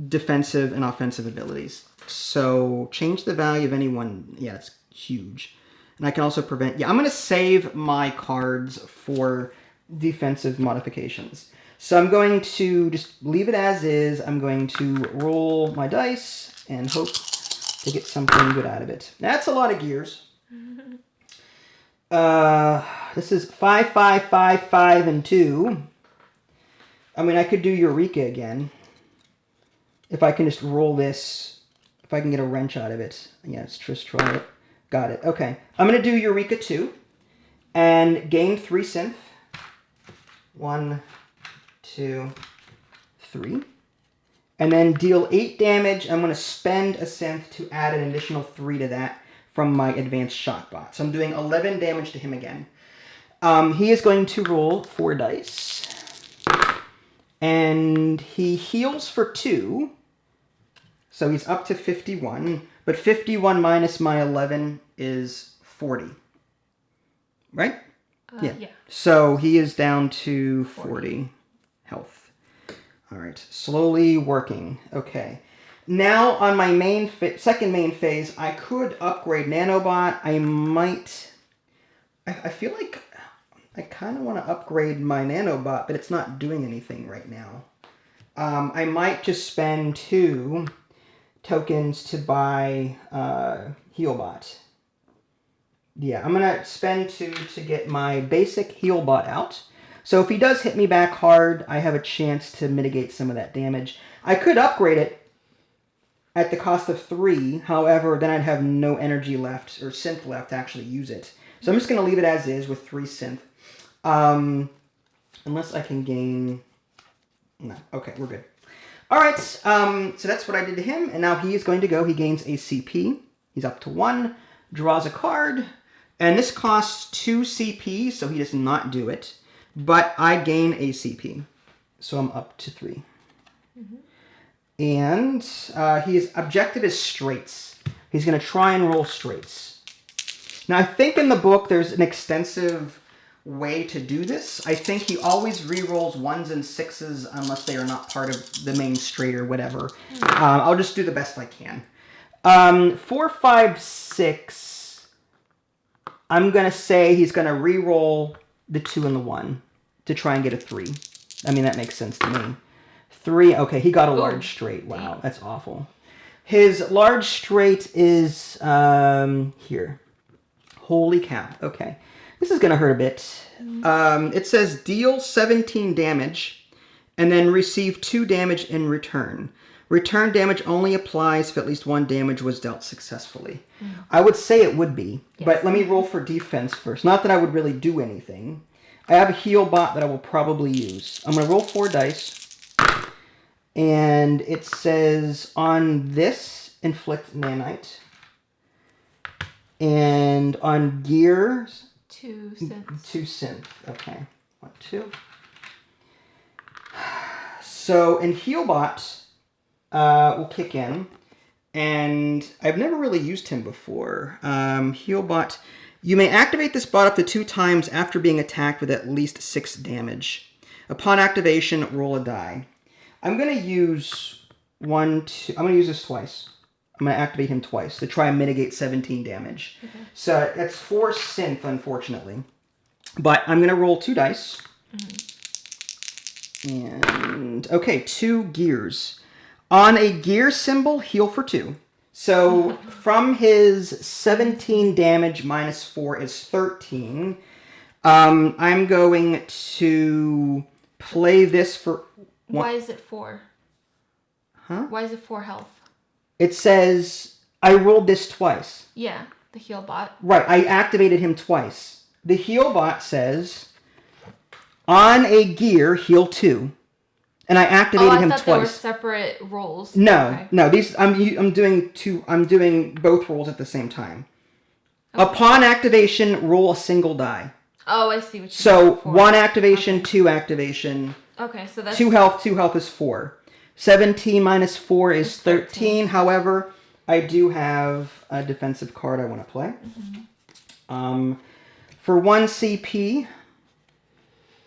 defensive and offensive abilities. So change the value of any one. Yeah, it's huge. And I can also prevent... Yeah, I'm going to save my cards for defensive modifications. So I'm going to just leave it as is. I'm going to roll my dice and hope to get something good out of it. That's a lot of gears. This is 5, 5, 5, 5, and 2. I mean, I could do Eureka again. If I can just roll this. If I can get a wrench out of it. Yeah, it's just roll it. Got it. Okay. I'm going to do Eureka 2. And gain 3 synth. 1, 2, 3. And then deal 8 damage. I'm going to spend a synth to add an additional 3 to that from my advanced shock bot. So I'm doing 11 damage to him again. He is going to roll 4 dice. And he heals for 2. So he's up to 51. But 51 minus my 11 is 40. Right? Yeah. So he is down to 40 health. All right. Slowly working. Okay. Now on my second main phase, I could upgrade Nanobot. I might... I feel like I kind of want to upgrade my Nanobot, but it's not doing anything right now. I might just spend 2 tokens to buy Healbot. Yeah, I'm going to spend 2 to get my basic Healbot out. So if he does hit me back hard, I have a chance to mitigate some of that damage. I could upgrade it at the cost of 3. However, then I'd have no energy left or synth left to actually use it. So I'm just going to leave it as is with 3 synth. Unless I can gain... No. Okay, we're good. All right, so that's what I did to him, and now he is going to go. He gains a CP. He's up to 1, draws a card, and this costs 2 CP, so he does not do it. But I gain a CP, so I'm up to 3. And his objective is straights. He's going to try and roll straights. Now, I think in the book there's an extensive way to do this. I think he always re-rolls 1s and 6s unless they are not part of the main straight or whatever. I'll just do the best I can. 4, 5, 6. I'm going to say he's going to re-roll the 2 and the 1 to try and get a 3. I mean, that makes sense to me. 3. Okay, he got a large straight. Wow, that's awful. His large straight is here. Holy cow. Okay. This is going to hurt a bit. It says deal 17 damage and then receive 2 damage in return. Return damage only applies if at least 1 damage was dealt successfully. I would say it would be, but let me roll for defense first. Not that I would really do anything. I have a heal bot that I will probably use. I'm going to roll 4 dice. And it says on this, inflict nanite. And on gears... 2 synth. 2 synth. Okay. 1, 2. So, in Healbot will kick in. And I've never really used him before. Healbot. You may activate this bot up to 2 times after being attacked with at least 6 damage. Upon activation, roll a die. I'm going to use I'm going to use this twice. I'm going to activate him twice to try and mitigate 17 damage. Okay. So that's 4 synth, unfortunately. But I'm going to roll 2 dice. And, okay, 2 gears. On a gear symbol, heal for 2. So from his 17 damage minus 4 is 13. I'm going to play this for... Why is it 4? Huh? Why is it 4 health? It says, I rolled this twice. Yeah, the heal bot. Right, I activated him twice. The heal bot says, on a gear, heal 2. And I activated him twice. I thought they were separate rolls. No, okay. no, these I'm doing both rolls at the same time. Okay. Upon activation, roll a single die. Oh, I see what you mean. So 1 activation, okay. 2 activation. Okay, so that's 2 health is 4. 17 minus 4 is 13. However, I do have a defensive card I want to play. For 1 CP,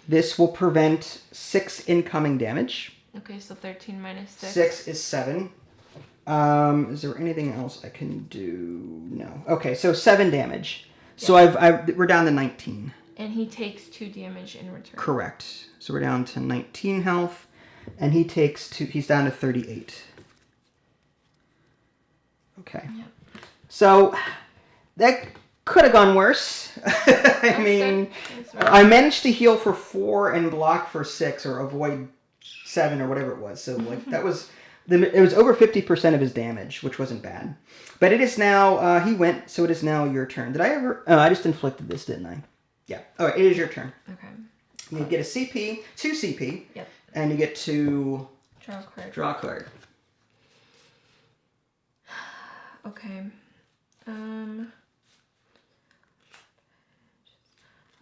this will prevent 6 incoming damage. Okay, so 13 minus 6. 6 is 7. Is there anything else I can do? No. Okay, so 7 damage. Yeah. So we're down to 19. And he takes 2 damage in return. Correct. So we're down to 19 health. And he takes 2. He's down to 38. Okay. Yep. So that could have gone worse. I mean, I managed to heal for 4 and block for 6 or avoid 7 or whatever it was. So like that was it was over 50% of his damage, which wasn't bad. But it is now he went, so it is now your turn. Did I ever? Oh, I just inflicted this, didn't I? Yeah. All right, it is your turn. Okay. You get a CP, 2 CP. Yep. And you get to draw a card. Okay.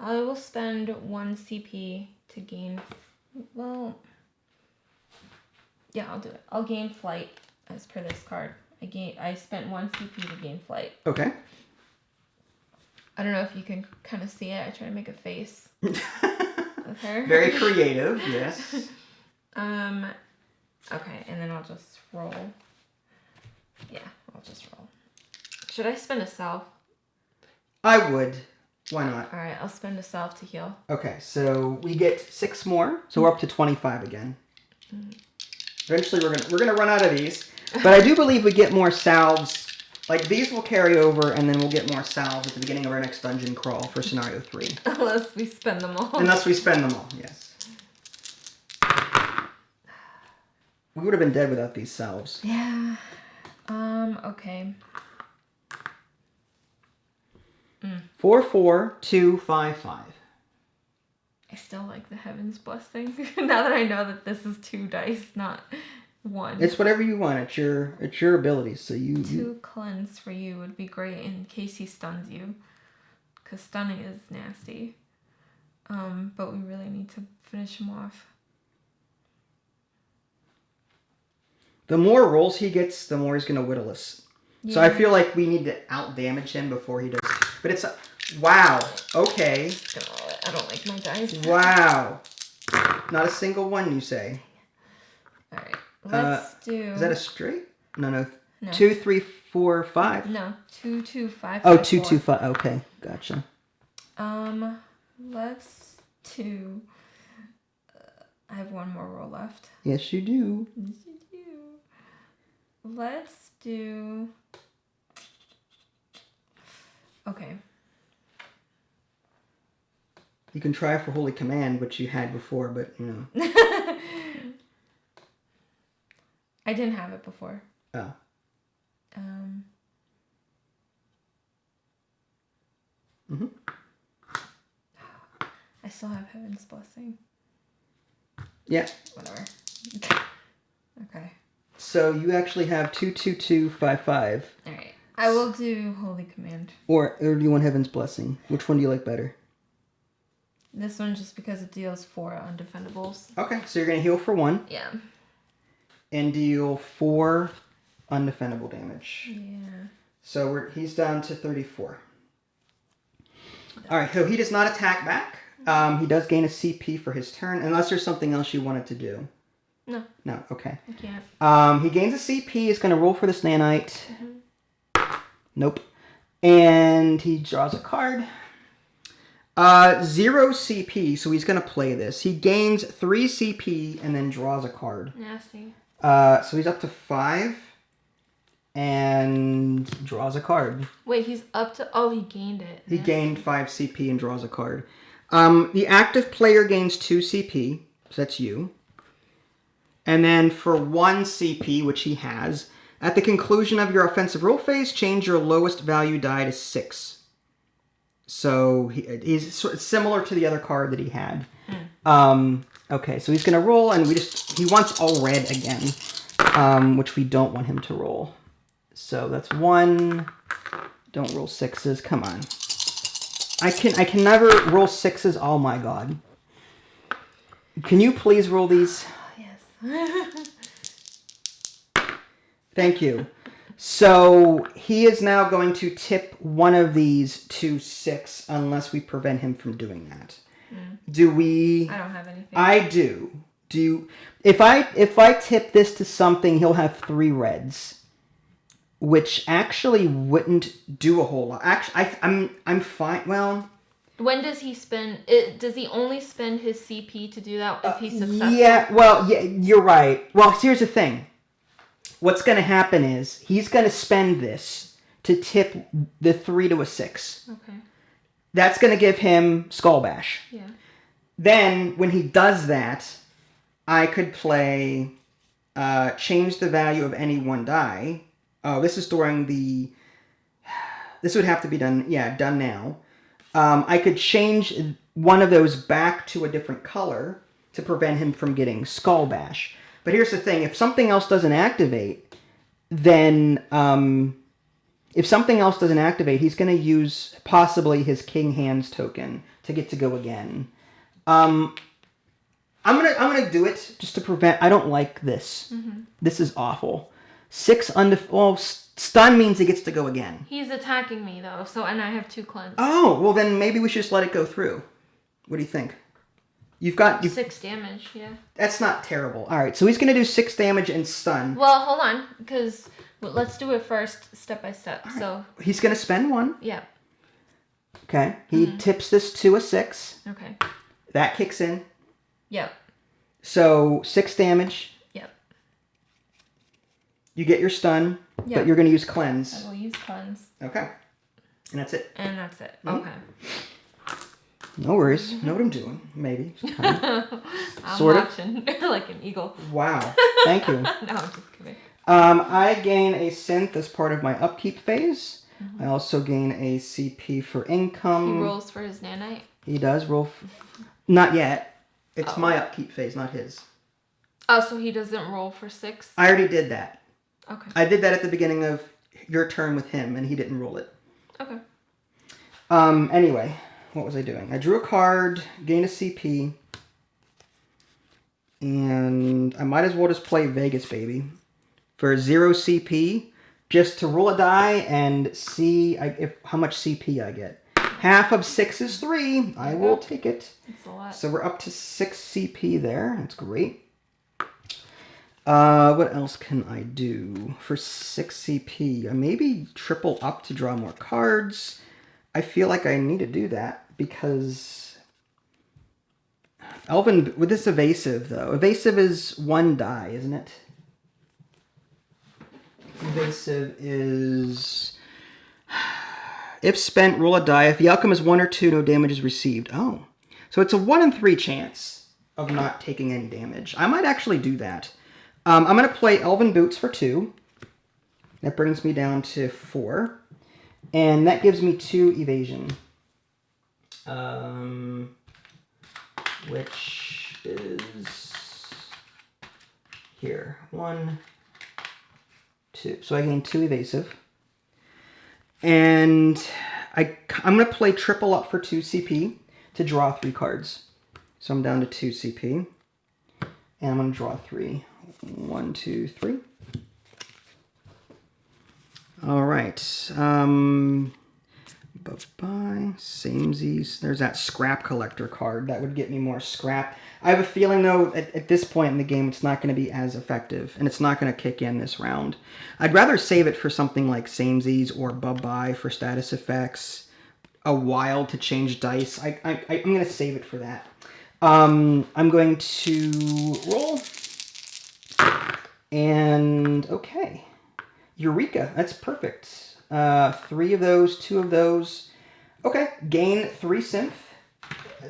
I will spend 1 CP to gain... Well... Yeah, I'll do it. I'll gain flight as per this card. I spent 1 CP to gain flight. Okay. I don't know if you can kind of see it. I try to make a face with her. Very creative, yes. Okay, and then I'll just roll. Yeah, I'll just roll. Should I spend a salve? I would. Why not? All right, I'll spend a salve to heal. Okay, so we get 6 more, so we're up to 25 again. Eventually, we're gonna run out of these, but I do believe we get more salves. Like these will carry over, and then we'll get more salves at the beginning of our next dungeon crawl for scenario 3. Unless we spend them all. Unless we spend them all, yes. We would have been dead without these salves. Yeah. Okay. 4, 2, 5, 5. I still like the Heaven's Blessing. Now that I know that this is 2 dice, not 1. It's whatever you want. It's your abilities. So 2 cleanse for you would be great in case he stuns you. Because stunning is nasty. But we really need to finish him off. The more rolls he gets, the more he's going to whittle us. Yeah. So I feel like we need to out-damage him before he does. But it's... Wow. Okay. I don't like my dice. Wow. Not a single one, you say? Alright. Let's do... Is that a straight? No. No. 2, 3, 4, 5? No. 2, 2, 5, Oh, 5, 2, 4. 2, 5. Okay. Gotcha. Let's do... I have one more roll left. Yes, you do. Yes, you do. Let's do... Okay. You can try for Holy Command, which you had before, but, you know. I didn't have it before. Oh. I still have Heaven's Blessing. Yeah. Whatever. Okay. So you actually have 2, 2, 2, 5, 5. Alright. I will do Holy Command. Or do you want Heaven's Blessing? Which one do you like better? This one just because it deals 4 undefendables. Okay, so you're going to heal for 1. Yeah. And deal 4 undefendable damage. Yeah. So he's down to 34. Alright, so he does not attack back. He does gain a CP for his turn, unless there's something else you wanted to do. No. No, okay. I can't. He gains a CP, he's going to roll for this nanite. Nope. And he draws a card. 0 CP, so he's going to play this. He gains 3 CP and then draws a card. Nasty. So he's up to 5 and draws a card. Wait, he's up to... Oh, he gained it. He gained 5 CP and draws a card. The active player gains 2 CP, so that's you. And then for 1 CP, which he has, at the conclusion of your offensive roll phase, change your lowest value die to 6. So he's sort of similar to the other card that he had. Okay, so he's going to roll, and he wants all red again, which we don't want him to roll. So that's 1. Don't roll 6s. Come on. I can never roll 6s. Oh my god. Can you please roll these? Yes. Thank you. So he is now going to tip one of these to 6 unless we prevent him from doing that. Do we? I don't have anything. I do. Do you? If I tip this to something, he'll have 3 reds, which actually wouldn't do a whole lot. Actually, I'm fine. Well, when does he spend it? Does he only spend his CP to do that if he's successful? Yeah. Well, yeah, you're right. Well, here's the thing. What's going to happen is he's going to spend this to tip the 3 to a 6. Okay. That's going to give him Skull Bash. Yeah. Then, when he does that, I could play change the value of any 1 die. Oh, this is during the... This would have to be done, done now. I could change one of those back to a different color to prevent him from getting Skull Bash. But here's the thing, if something else doesn't activate, then... If something else doesn't activate, he's going to use possibly his King Hands token to get to go again. I'm gonna do it just to prevent. I don't like this. This is awful. 6 stun means he gets to go again. He's attacking me though, and I have 2 cleanse. Oh, well then maybe we should just let it go through. What do you think? You've 6 damage. Yeah. That's not terrible. All right, so he's gonna do 6 damage and stun. Well, hold on, because let's do it first, step by step. Right. So he's gonna spend 1. Yeah. Okay. He tips this to a 6. Okay. That kicks in. Yep. So 6 damage. Yep. You get your stun, but you're gonna use cleanse. I will use cleanse. Okay. And that's it. And that's it. Okay. No worries. Know what I'm doing. Maybe. I'm sort watching like an eagle. Wow. Thank you. No, I'm just kidding. I gain a synth as part of my upkeep phase. I also gain a CP for income. He rolls for his nanite? He does roll. Not yet. It's my upkeep phase, not his. Oh, so he doesn't roll for 6? I already did that. Okay. I did that at the beginning of your turn with him, and he didn't roll it. Okay. Anyway, what was I doing? I drew a card, gained a CP, and I might as well just play Vegas, baby. For 0 CP, just to roll a die and see how much CP I get. Half of 6 is 3. I will take it. That's a lot. So we're up to 6 CP there. That's great. What else can I do for 6 CP? Maybe triple up to draw more cards. I feel like I need to do that because Elven, with this evasive though. Evasive is 1 die, isn't it? Evasive is... If spent, roll a die. If the outcome is 1 or 2, no damage is received. Oh. So it's a 1 in 3 chance of not taking any damage. I might actually do that. I'm going to play Elven Boots for 2. That brings me down to 4. And that gives me 2 evasion. Which is here. 1, 2. So I gain 2 evasive. And I'm going to play triple up for 2 CP to draw 3 cards. So I'm down to 2 CP. And I'm going to draw 3. 1, 2, 3. All right. Bye-bye. Samesies. There's that scrap collector card. That would get me more scrap. I have a feeling, though, at this point in the game, it's not going to be as effective, and it's not going to kick in this round. I'd rather save it for something like Samesies or bye-bye for status effects, a wild to change dice. I'm going to save it for that. I'm going to roll. And, okay. Eureka. That's perfect. 3 of those, 2 of those. Okay. Gain 3 synth.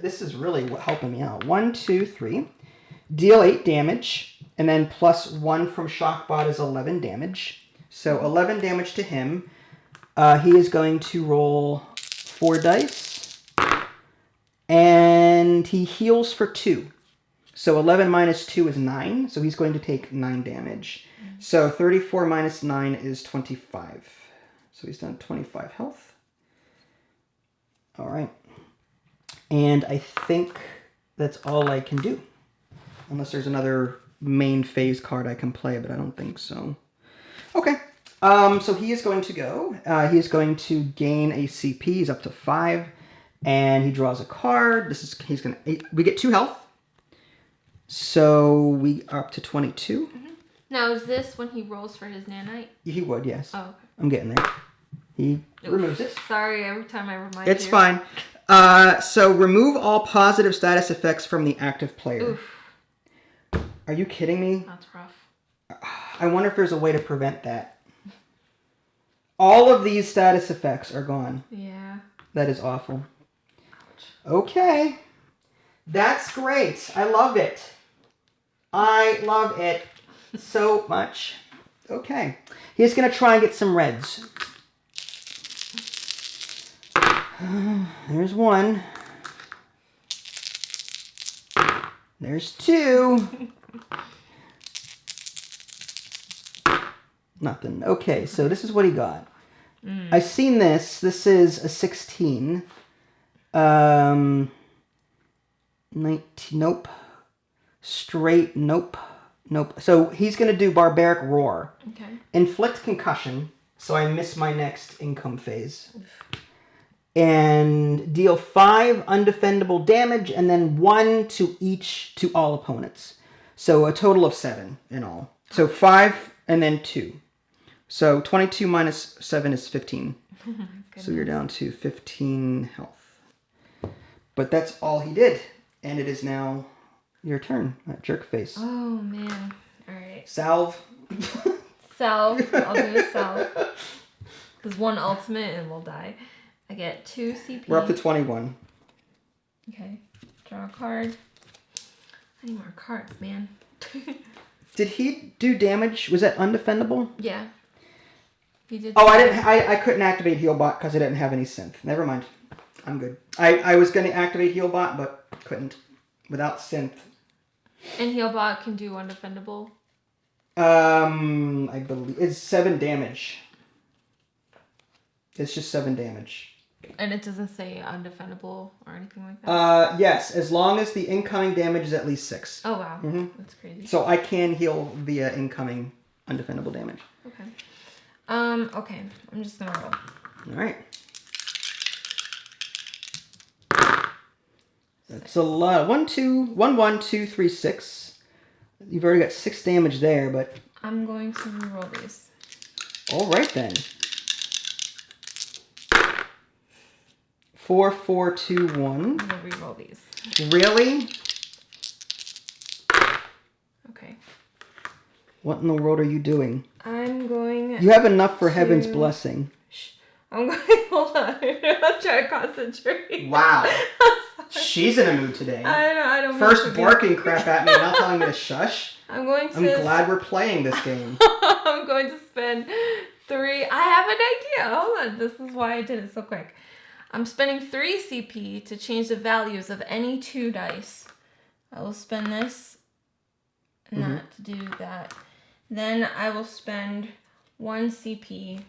This is really helping me out. 1, 2, 3. Deal 8 damage. And then plus 1 from Shockbot is 11 damage. So 11 damage to him. He is going to roll 4 dice. And he heals for 2. So 11 minus 2 is 9. So he's going to take 9 damage. So 34 minus 9 is 25. So he's done 25 health. All right. And I think that's all I can do. Unless there's another main phase card I can play, but I don't think so. Okay. So he is going to go. He is going to gain a CP. He's up to 5. And he draws a card. We get 2 health. So we are up to 22. Mm-hmm. Now, is this when he rolls for his nanite? He would, yes. Oh, okay. I'm getting there. He removes it. Sorry, every time I remind you. It's fine. So remove all positive status effects from the active player. Oof. Are you kidding me? That's rough. I wonder if there's a way to prevent that. All of these status effects are gone. Yeah. That is awful. Ouch. Okay. That's great. I love it. I love it so much. Okay. He's going to try and get some reds. There's 1. There's 2. Nothing. Okay, so this is what he got. I've seen this. This is a 16. 19. Nope. Straight. Nope. Nope. So he's going to do Barbaric Roar. Okay. Inflict concussion. So I miss my next income phase. And deal 5 undefendable damage and then 1 to all opponents. So a total of 7 in all. So 5 and then 2. So 22 minus 7 is 15. So you're down to 15 health. But that's all he did. And it is now your turn at Jerkface. Oh, man. All right. Salve. Salve. I'll do a salve. Because 1 ultimate and we'll die. I get 2 CP. We're up to 21. Okay. Draw a card. I need more cards, man. Did he do damage? Was that undefendable? Yeah. He did. Oh, I didn't. I couldn't activate Healbot because I didn't have any synth. Never mind. I'm good. I was going to activate Healbot, but couldn't without synth. And Healbot can do undefendable. I believe it's 7 damage. It's just 7 damage. And it doesn't say undefendable or anything like that? Yes, as long as the incoming damage is at least 6. Oh, wow. Mm-hmm. That's crazy. So I can heal via incoming undefendable damage. Okay. Okay. I'm just gonna roll. Alright. That's a lot. 1, 2, 1, 1, 2, 3, 6. You've already got 6 damage there, but... I'm going to reroll these. Alright then. 4, 4, 2, 1. I'm gonna reroll these. Really? Okay. What in the world are you doing? I'm going. You have enough for Heaven's Blessing. Shh. I'm going. Hold on. I'm trying to concentrate. Wow. She's in a mood today. I don't. First barking crap at me, now telling me to shush. I'm going to. I'm glad we're playing this game. I'm going to spend 3. I have an idea. Hold on. This is why I did it so quick. I'm spending 3 CP to change the values of any 2 dice. I will spend this not to do that. Then I will spend 1 CP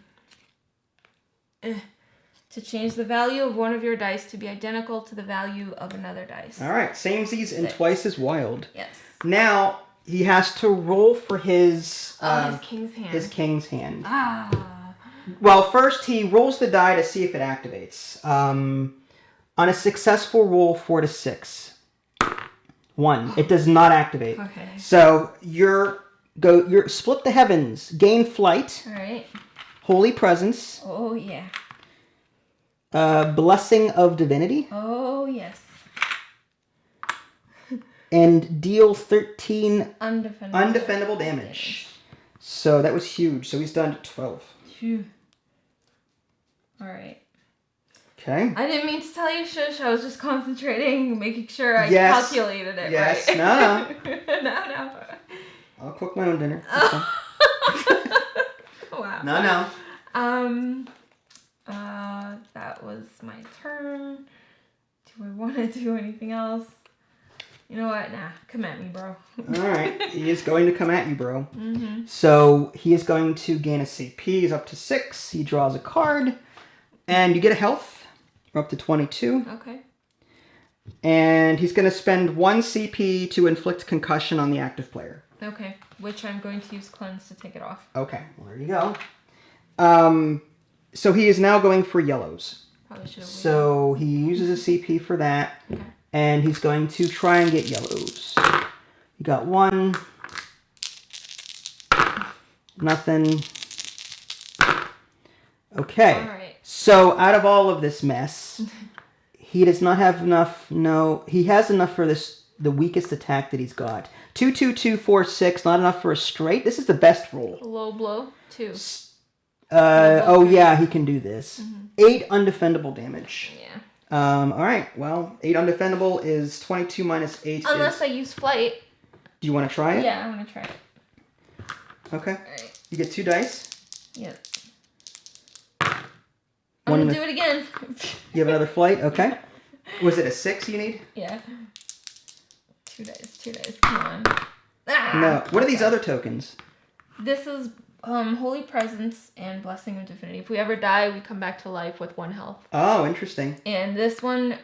to change the value of one of your dice to be identical to the value of another dice. Alright, samesies and twice as wild. Yes. Now, he has to roll for his... his king's hand. His king's hand. Ah. Well, first he rolls the die to see if it activates. On a successful roll, 4 to 6. 1. It does not activate. Okay. So you're split the heavens, gain flight, All right. holy presence, Oh yeah. blessing of divinity, Oh yes. and deal 13 Undefendable damage. So that was huge. So he's done to 12. Phew. All right. Okay. I didn't mean to tell you shush. I was just concentrating, making sure I Yes. calculated it Yes. right. No. No. I'll cook my own dinner. Wow. No. That was my turn. Do I want to do anything else? You know what? Nah, come at me, bro. Alright. He is going to come at you, bro. Mm-hmm. So he is going to gain a CP. He's up to 6. He draws a card. And you get a health. We're up to 22. Okay. And he's going to spend 1 CP to inflict concussion on the active player. Okay. Which I'm going to use cleanse to take it off. Okay. Well, there you go. So he is now going for yellows. Probably should have waited. So he uses a CP for that. Okay. And he's going to try and get yellows. He got 1. Nothing. Okay. All right. So out of all of this mess, he does not have enough. No, he has enough for the weakest attack that he's got. 2, 2, 2, 4, 6. Not enough for a straight. This is the best roll. Low blow, 2. Oh yeah, he can do this. Mm-hmm. 8 undefendable damage. Yeah. All right. Well, 8 undefendable is 22 minus 8. Unless I use flight. Do you want to try it? Yeah, I want to try it. Okay. All right. You get 2 dice. Yeah. I'm One gonna do it again. You have another flight. Okay. Was it a 6 you need? Yeah. 2 dice. Come on. Ah! No. What are these other tokens? This is Holy Presence and Blessing of Divinity. If we ever die, we come back to life with 1 health. Oh, interesting. And this one,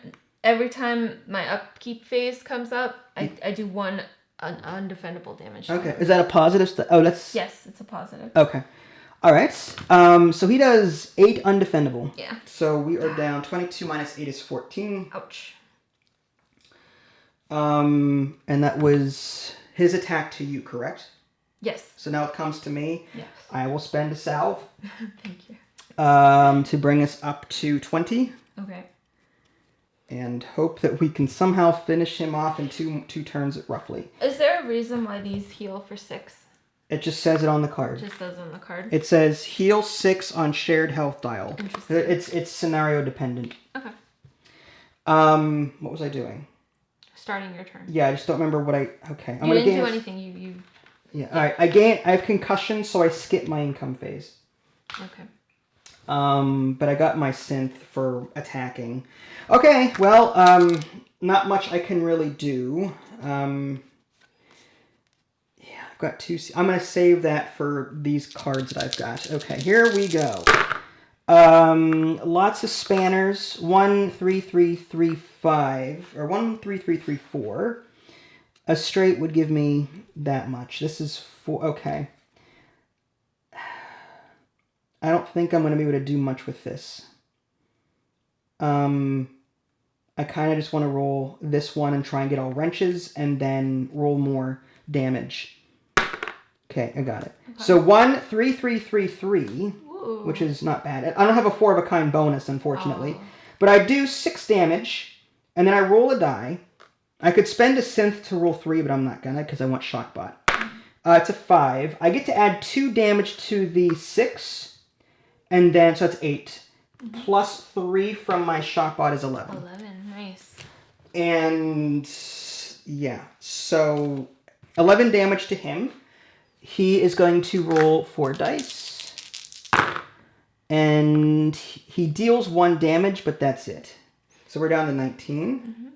every time my upkeep phase comes up, I do 1 undefendable damage. Okay. Is that a positive? Oh, that's... Yes, it's a positive. Okay. All right. So he does 8 undefendable. Yeah. So we are down 22 minus 8 is 14. Ouch. And that was his attack to you, correct? Yes. So now it comes to me. Yes. I will spend a salve. Thank you. To bring us up to 20. Okay. And hope that we can somehow finish him off in two turns roughly. Is there a reason why these heal for 6? It just says it on the card. Just says on the card. It says heal 6 on shared health dial. Interesting. It's scenario dependent. Okay. What was I doing? Starting your turn. Yeah, I just don't remember what I. Okay, You didn't do anything. You. Yeah. All right. I have concussion, so I skip my income phase. Okay. But I got my synth for attacking. Okay, well, not much I can really do. Yeah, I've got two. I'm going to save that for these cards that I've got. Okay, here we go. Lots of spanners. 1, 3, 3, 3, 5. Or 1, 3, 3, 3, 4. A straight would give me that much. This is 4. Okay. I don't think I'm going to be able to do much with this. I kind of just want to roll this one and try and get all wrenches and then roll more damage. Okay, I got it. Okay. So 1, 3, 3, 3, 3, Whoa. Which is not bad. I don't have a 4 of a kind bonus, unfortunately. Oh. But I do 6 damage, and then I roll a die. I could spend a synth to roll 3, but I'm not going to because I want Shockbot. It's a 5. I get to add 2 damage to the 6, and then, so that's 8. Mm-hmm. Plus 3 from my Shockbot is 11. 11, nice. And, yeah, so 11 damage to him. He is going to roll 4 dice. And he deals 1 damage, but that's it. So we're down to 19.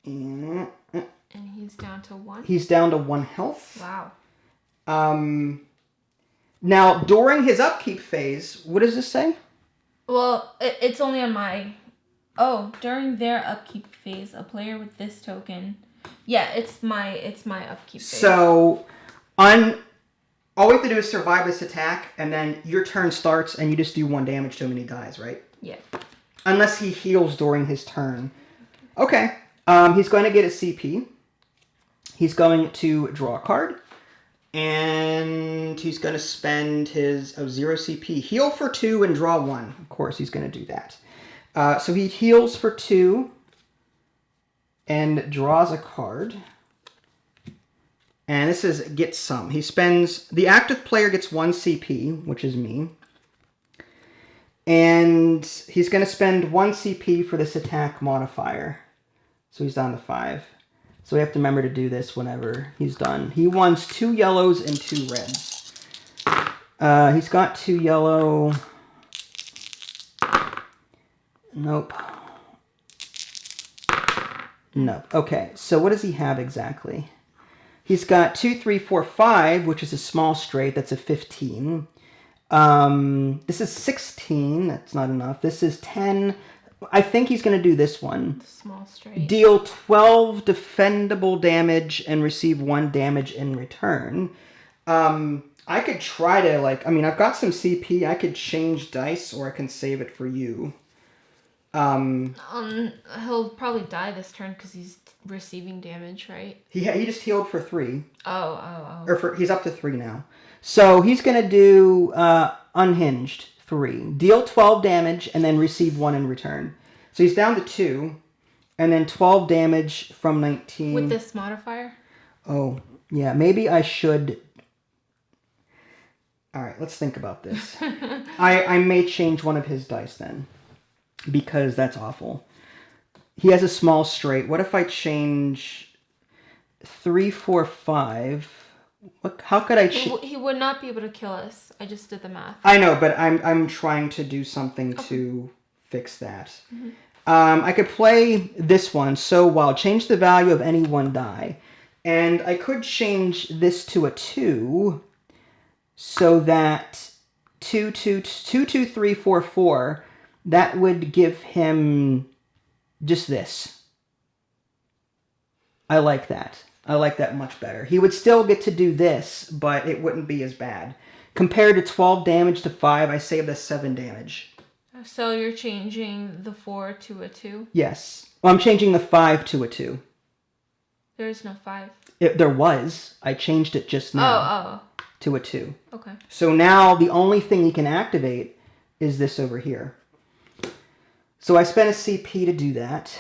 Mm-hmm. And he's down to 1? He's down to 1 health. Wow. Now, during his upkeep phase, what does this say? Well, it's only on my... Oh, during their upkeep phase, a player with this token... Yeah, it's my upkeep phase. So, all we have to do is survive this attack, and then your turn starts, and you just do 1 damage to him, and he dies, right? Yeah. Unless he heals during his turn. Okay. He's going to get a CP. He's going to draw a card. And he's going to spend his 0 CP. Heal for 2 and draw 1. Of course, he's going to do that. So he heals for 2 and draws a card. And this is get some. He spends... The active player gets 1 CP, which is me. And he's going to spend 1 CP for this attack modifier. So he's down to 5. So we have to remember to do this whenever he's done. He wants 2 yellows and 2 reds. He's got 2 yellow. Nope. Nope. Okay, so what does he have exactly? He's got 2, 3, 4, 5, which is a small straight. That's a 15. This is 16. That's not enough. This is 10. I think he's going to do this one. Small straight. Deal 12 defendable damage and receive 1 damage in return. I could try to, I've got some CP. I could change dice, or I can save it for you. He'll probably die this turn because he's receiving damage, right? He just healed for 3. Oh. He's up to 3 now. So he's going to do Unhinged 3. Deal 12 damage and then receive 1 in return. So he's down to 2. And then 12 damage from 19. With this modifier? Oh, yeah. Maybe I should... All right, let's think about this. I may change one of his dice then. Because that's awful. He has a small straight. What if I change 3, 4, 5? How could I change? He would not be able to kill us. I just did the math. I know, but I'm trying to do something to fix that. Mm-hmm. I could play this one. So while change the value of any 1 die. And I could change this to a 2. So that 2, 2, 2, 2, 3, 4, 4... That would give him just this. I like that. I like that much better. He would still get to do this, but it wouldn't be as bad. Compared to 12 damage to 5, I saved us 7 damage. So you're changing the 4 to a 2? Yes. Well, I'm changing the 5 to a 2. There is no 5. There was. I changed it just now. To a 2. Okay. So now the only thing he can activate is this over here. So I spent a CP to do that.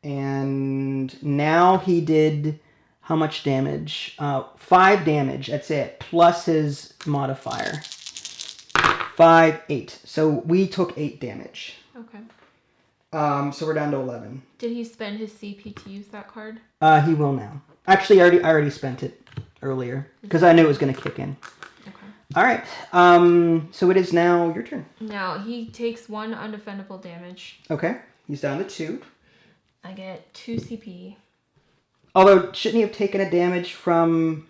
And now he did how much damage? 5 damage, that's it. Plus his modifier. 5, 8. So we took 8 damage. Okay. So we're down to 11. Did he spend his CP to use that card? He will now. Actually, I already spent it earlier. Because I knew it was going to kick in. All right. So it is now your turn. Now he takes 1 undefendable damage. Okay. He's down to 2. I get 2 CP. Although, shouldn't he have taken a damage from...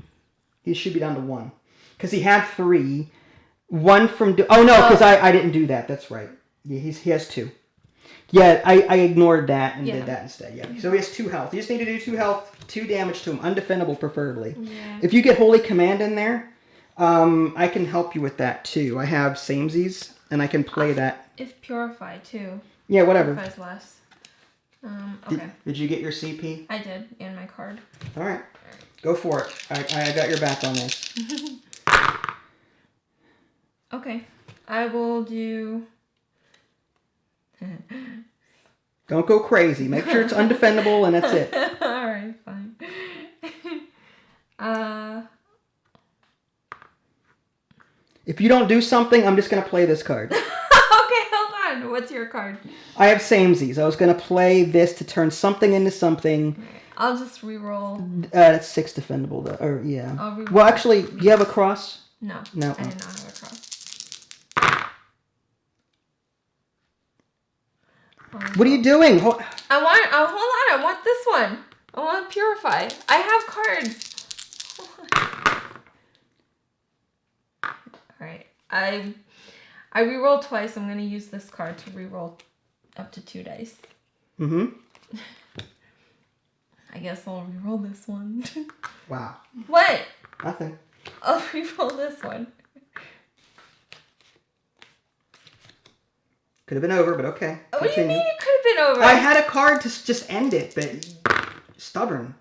He should be down to 1. Because he had 3. 1 from... Oh, no, because I didn't do that. That's right. Yeah, he has 2. Yeah, I ignored that and did that instead. Yeah. So he has 2 health. You just need to do 2 health, 2 damage to him. Undefendable, preferably. Yeah. If you get Holy Command in there, I can help you with that, too. I have samesies, and I can play that. It's Purify, too. Yeah, whatever. Purify's less. Okay. Did you get your CP? I did, and my card. All right. Go for it. I got your back on this. Okay. I will do... Don't go crazy. Make sure it's undefendable, and that's it. Alright, fine. If you don't do something, I'm just going to play this card. Okay, hold on. What's your card? I have samesies. I was going to play this to turn something into something. I'll just reroll. That's 6 defendable, though. Or, yeah. I'll reroll. Well, actually, do you have a cross? No. No. I did not have a cross. What are you doing? Hold on. I want this one. I want Purify. I have cards. Alright. I rerolled twice. I'm going to use this card to reroll up to 2 dice. Mm-hmm. I guess I'll reroll this one. Wow. What? Nothing. I'll reroll this one. Could have been over, but okay. What do you mean it could have been over? I had a card to just end it, but stubborn.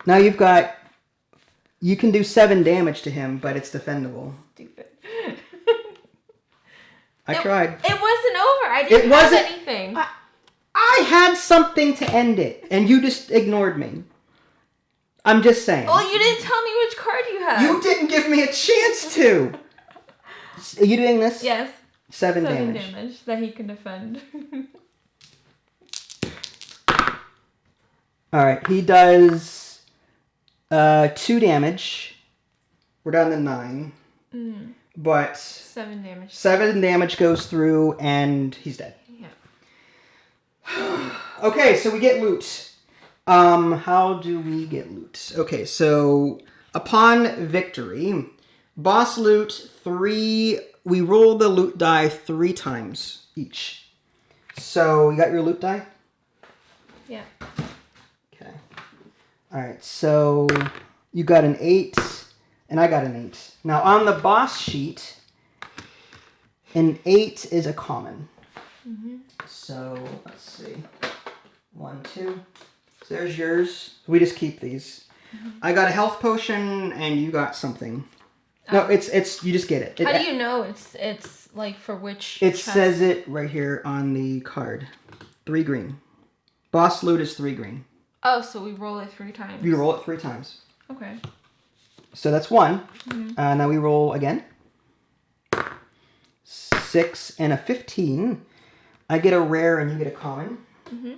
Now you've got... You can do 7 damage to him, but it's defendable. Stupid. I tried. It wasn't over. I didn't have anything. I had something to end it, and you just ignored me. I'm just saying. Well, you didn't tell me which card you had. You didn't give me a chance to. Are you doing this? Yes. 7 7 damage. damage that he can defend. Alright, he does 2 damage. We're down to 9. But 7 damage. 7 damage goes through, and he's dead. Yeah. Okay, so we get loot. How do we get loot? Okay, so upon victory, boss loot 3... We roll the loot die 3 times each. So, you got your loot die? Yeah. Okay. Alright, so you got an 8, and I got an 8. Now, on the boss sheet, an 8 is a common. Mm-hmm. So, let's see. 1, 2. So there's yours. We just keep these. Mm-hmm. I got a health potion, and you got something. No, it's you just get it. How do you know it's like for which It chest? says it right here on the card. 3 green. Boss loot is 3 green. Oh, so we roll it 3 times. You roll it 3 times. Okay. So that's 1. Mm-hmm. Now we roll again. 6 and a 15. I get a rare and you get a common. Mm-hmm.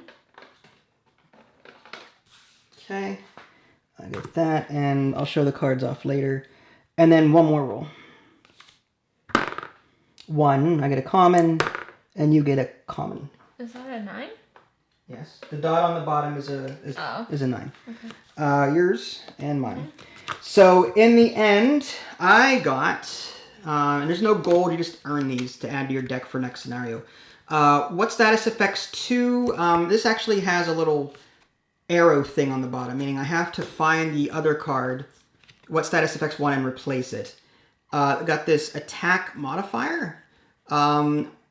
Okay. I get that, and I'll show the cards off later. And then 1 more roll. 1, I get a common, and you get a common. Is that a 9? Yes. The dot on the bottom is a 9. Okay. Yours and mine. Mm-hmm. So in the end, I got, and there's no gold, you just earn these to add to your deck for next scenario. What status effects 2? This actually has a little arrow thing on the bottom, meaning I have to find the other card, what status effects 1, and replace it. Got this attack modifier.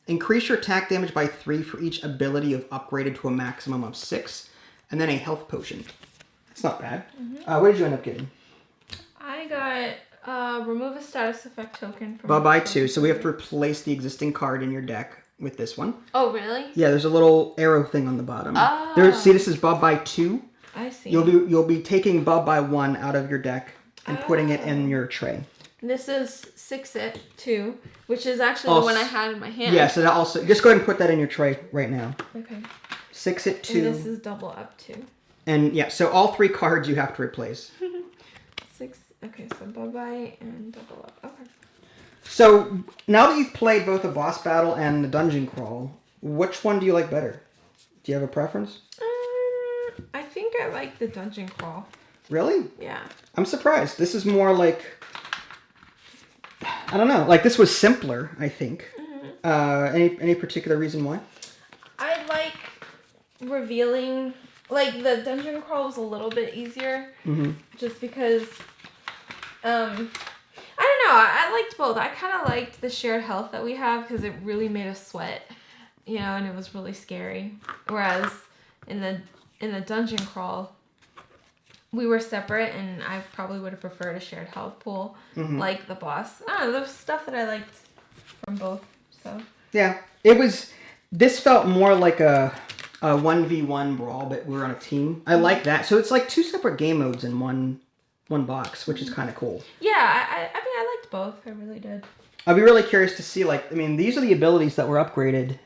Increase your attack damage by 3 for each ability of upgraded to a maximum of 6. And then a health potion. That's not bad. Mm-hmm. What did you end up getting? I got remove a status effect token from Bye-bye 2. So we have to replace the existing card in your deck with this one. Oh, really? Yeah, there's a little arrow thing on the bottom. Oh. See, this is bye-bye 2. I see. You'll be taking bye-bye 1 out of your deck and putting it in your tray. This is 6-it 2, which is actually the one I had in my hand. Yeah, so that also just go ahead and put that in your tray right now. Okay. 6-it 2. And this is double up 2. And yeah, so all 3 cards you have to replace. 6 Okay, so bye-bye and double up. Okay. So, now that you've played both the boss battle and the dungeon crawl, which one do you like better? Do you have a preference? I think I like the dungeon crawl. Really? Yeah. I'm surprised. This is more like... I don't know. Like, this was simpler, I think. Mm-hmm. Any particular reason why? I like revealing... Like, the dungeon crawl was a little bit easier. Mm-hmm. Just because... I don't know. I liked both. I kind of liked the shared health that we have because it really made us sweat. You know, and it was really scary. Whereas in the dungeon crawl, we were separate, and I probably would have preferred a shared health pool, like the boss. I don't know, there's stuff that I liked from both. So yeah, it was. This felt more like a 1v1 brawl, but we were on a team. I like that. So it's like 2 separate game modes in one box, which is kind of cool. Yeah, I mean, I liked both. I really did. I'd be really curious to see, like, I mean, these are the abilities that were upgraded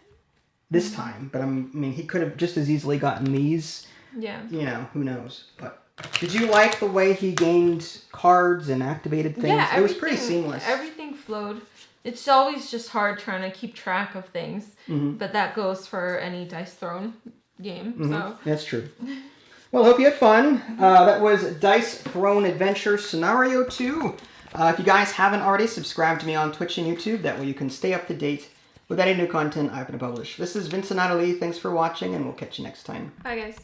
this time, but I mean, he could have just as easily gotten these. Yeah. You know, who knows? But did you like the way he gained cards and activated things? Yeah, it was pretty seamless. Everything flowed. It's always just hard trying to keep track of things, but that goes for any Dice Throne game. So that's true. Well, hope you had fun. That was Dice Throne Adventure Scenario 2. If you guys haven't already, subscribe to me on Twitch and YouTube. That way you can stay up to date with any new content I'm going to publish. This is Vincent Natalie. Thanks for watching, and we'll catch you next time. Bye, guys.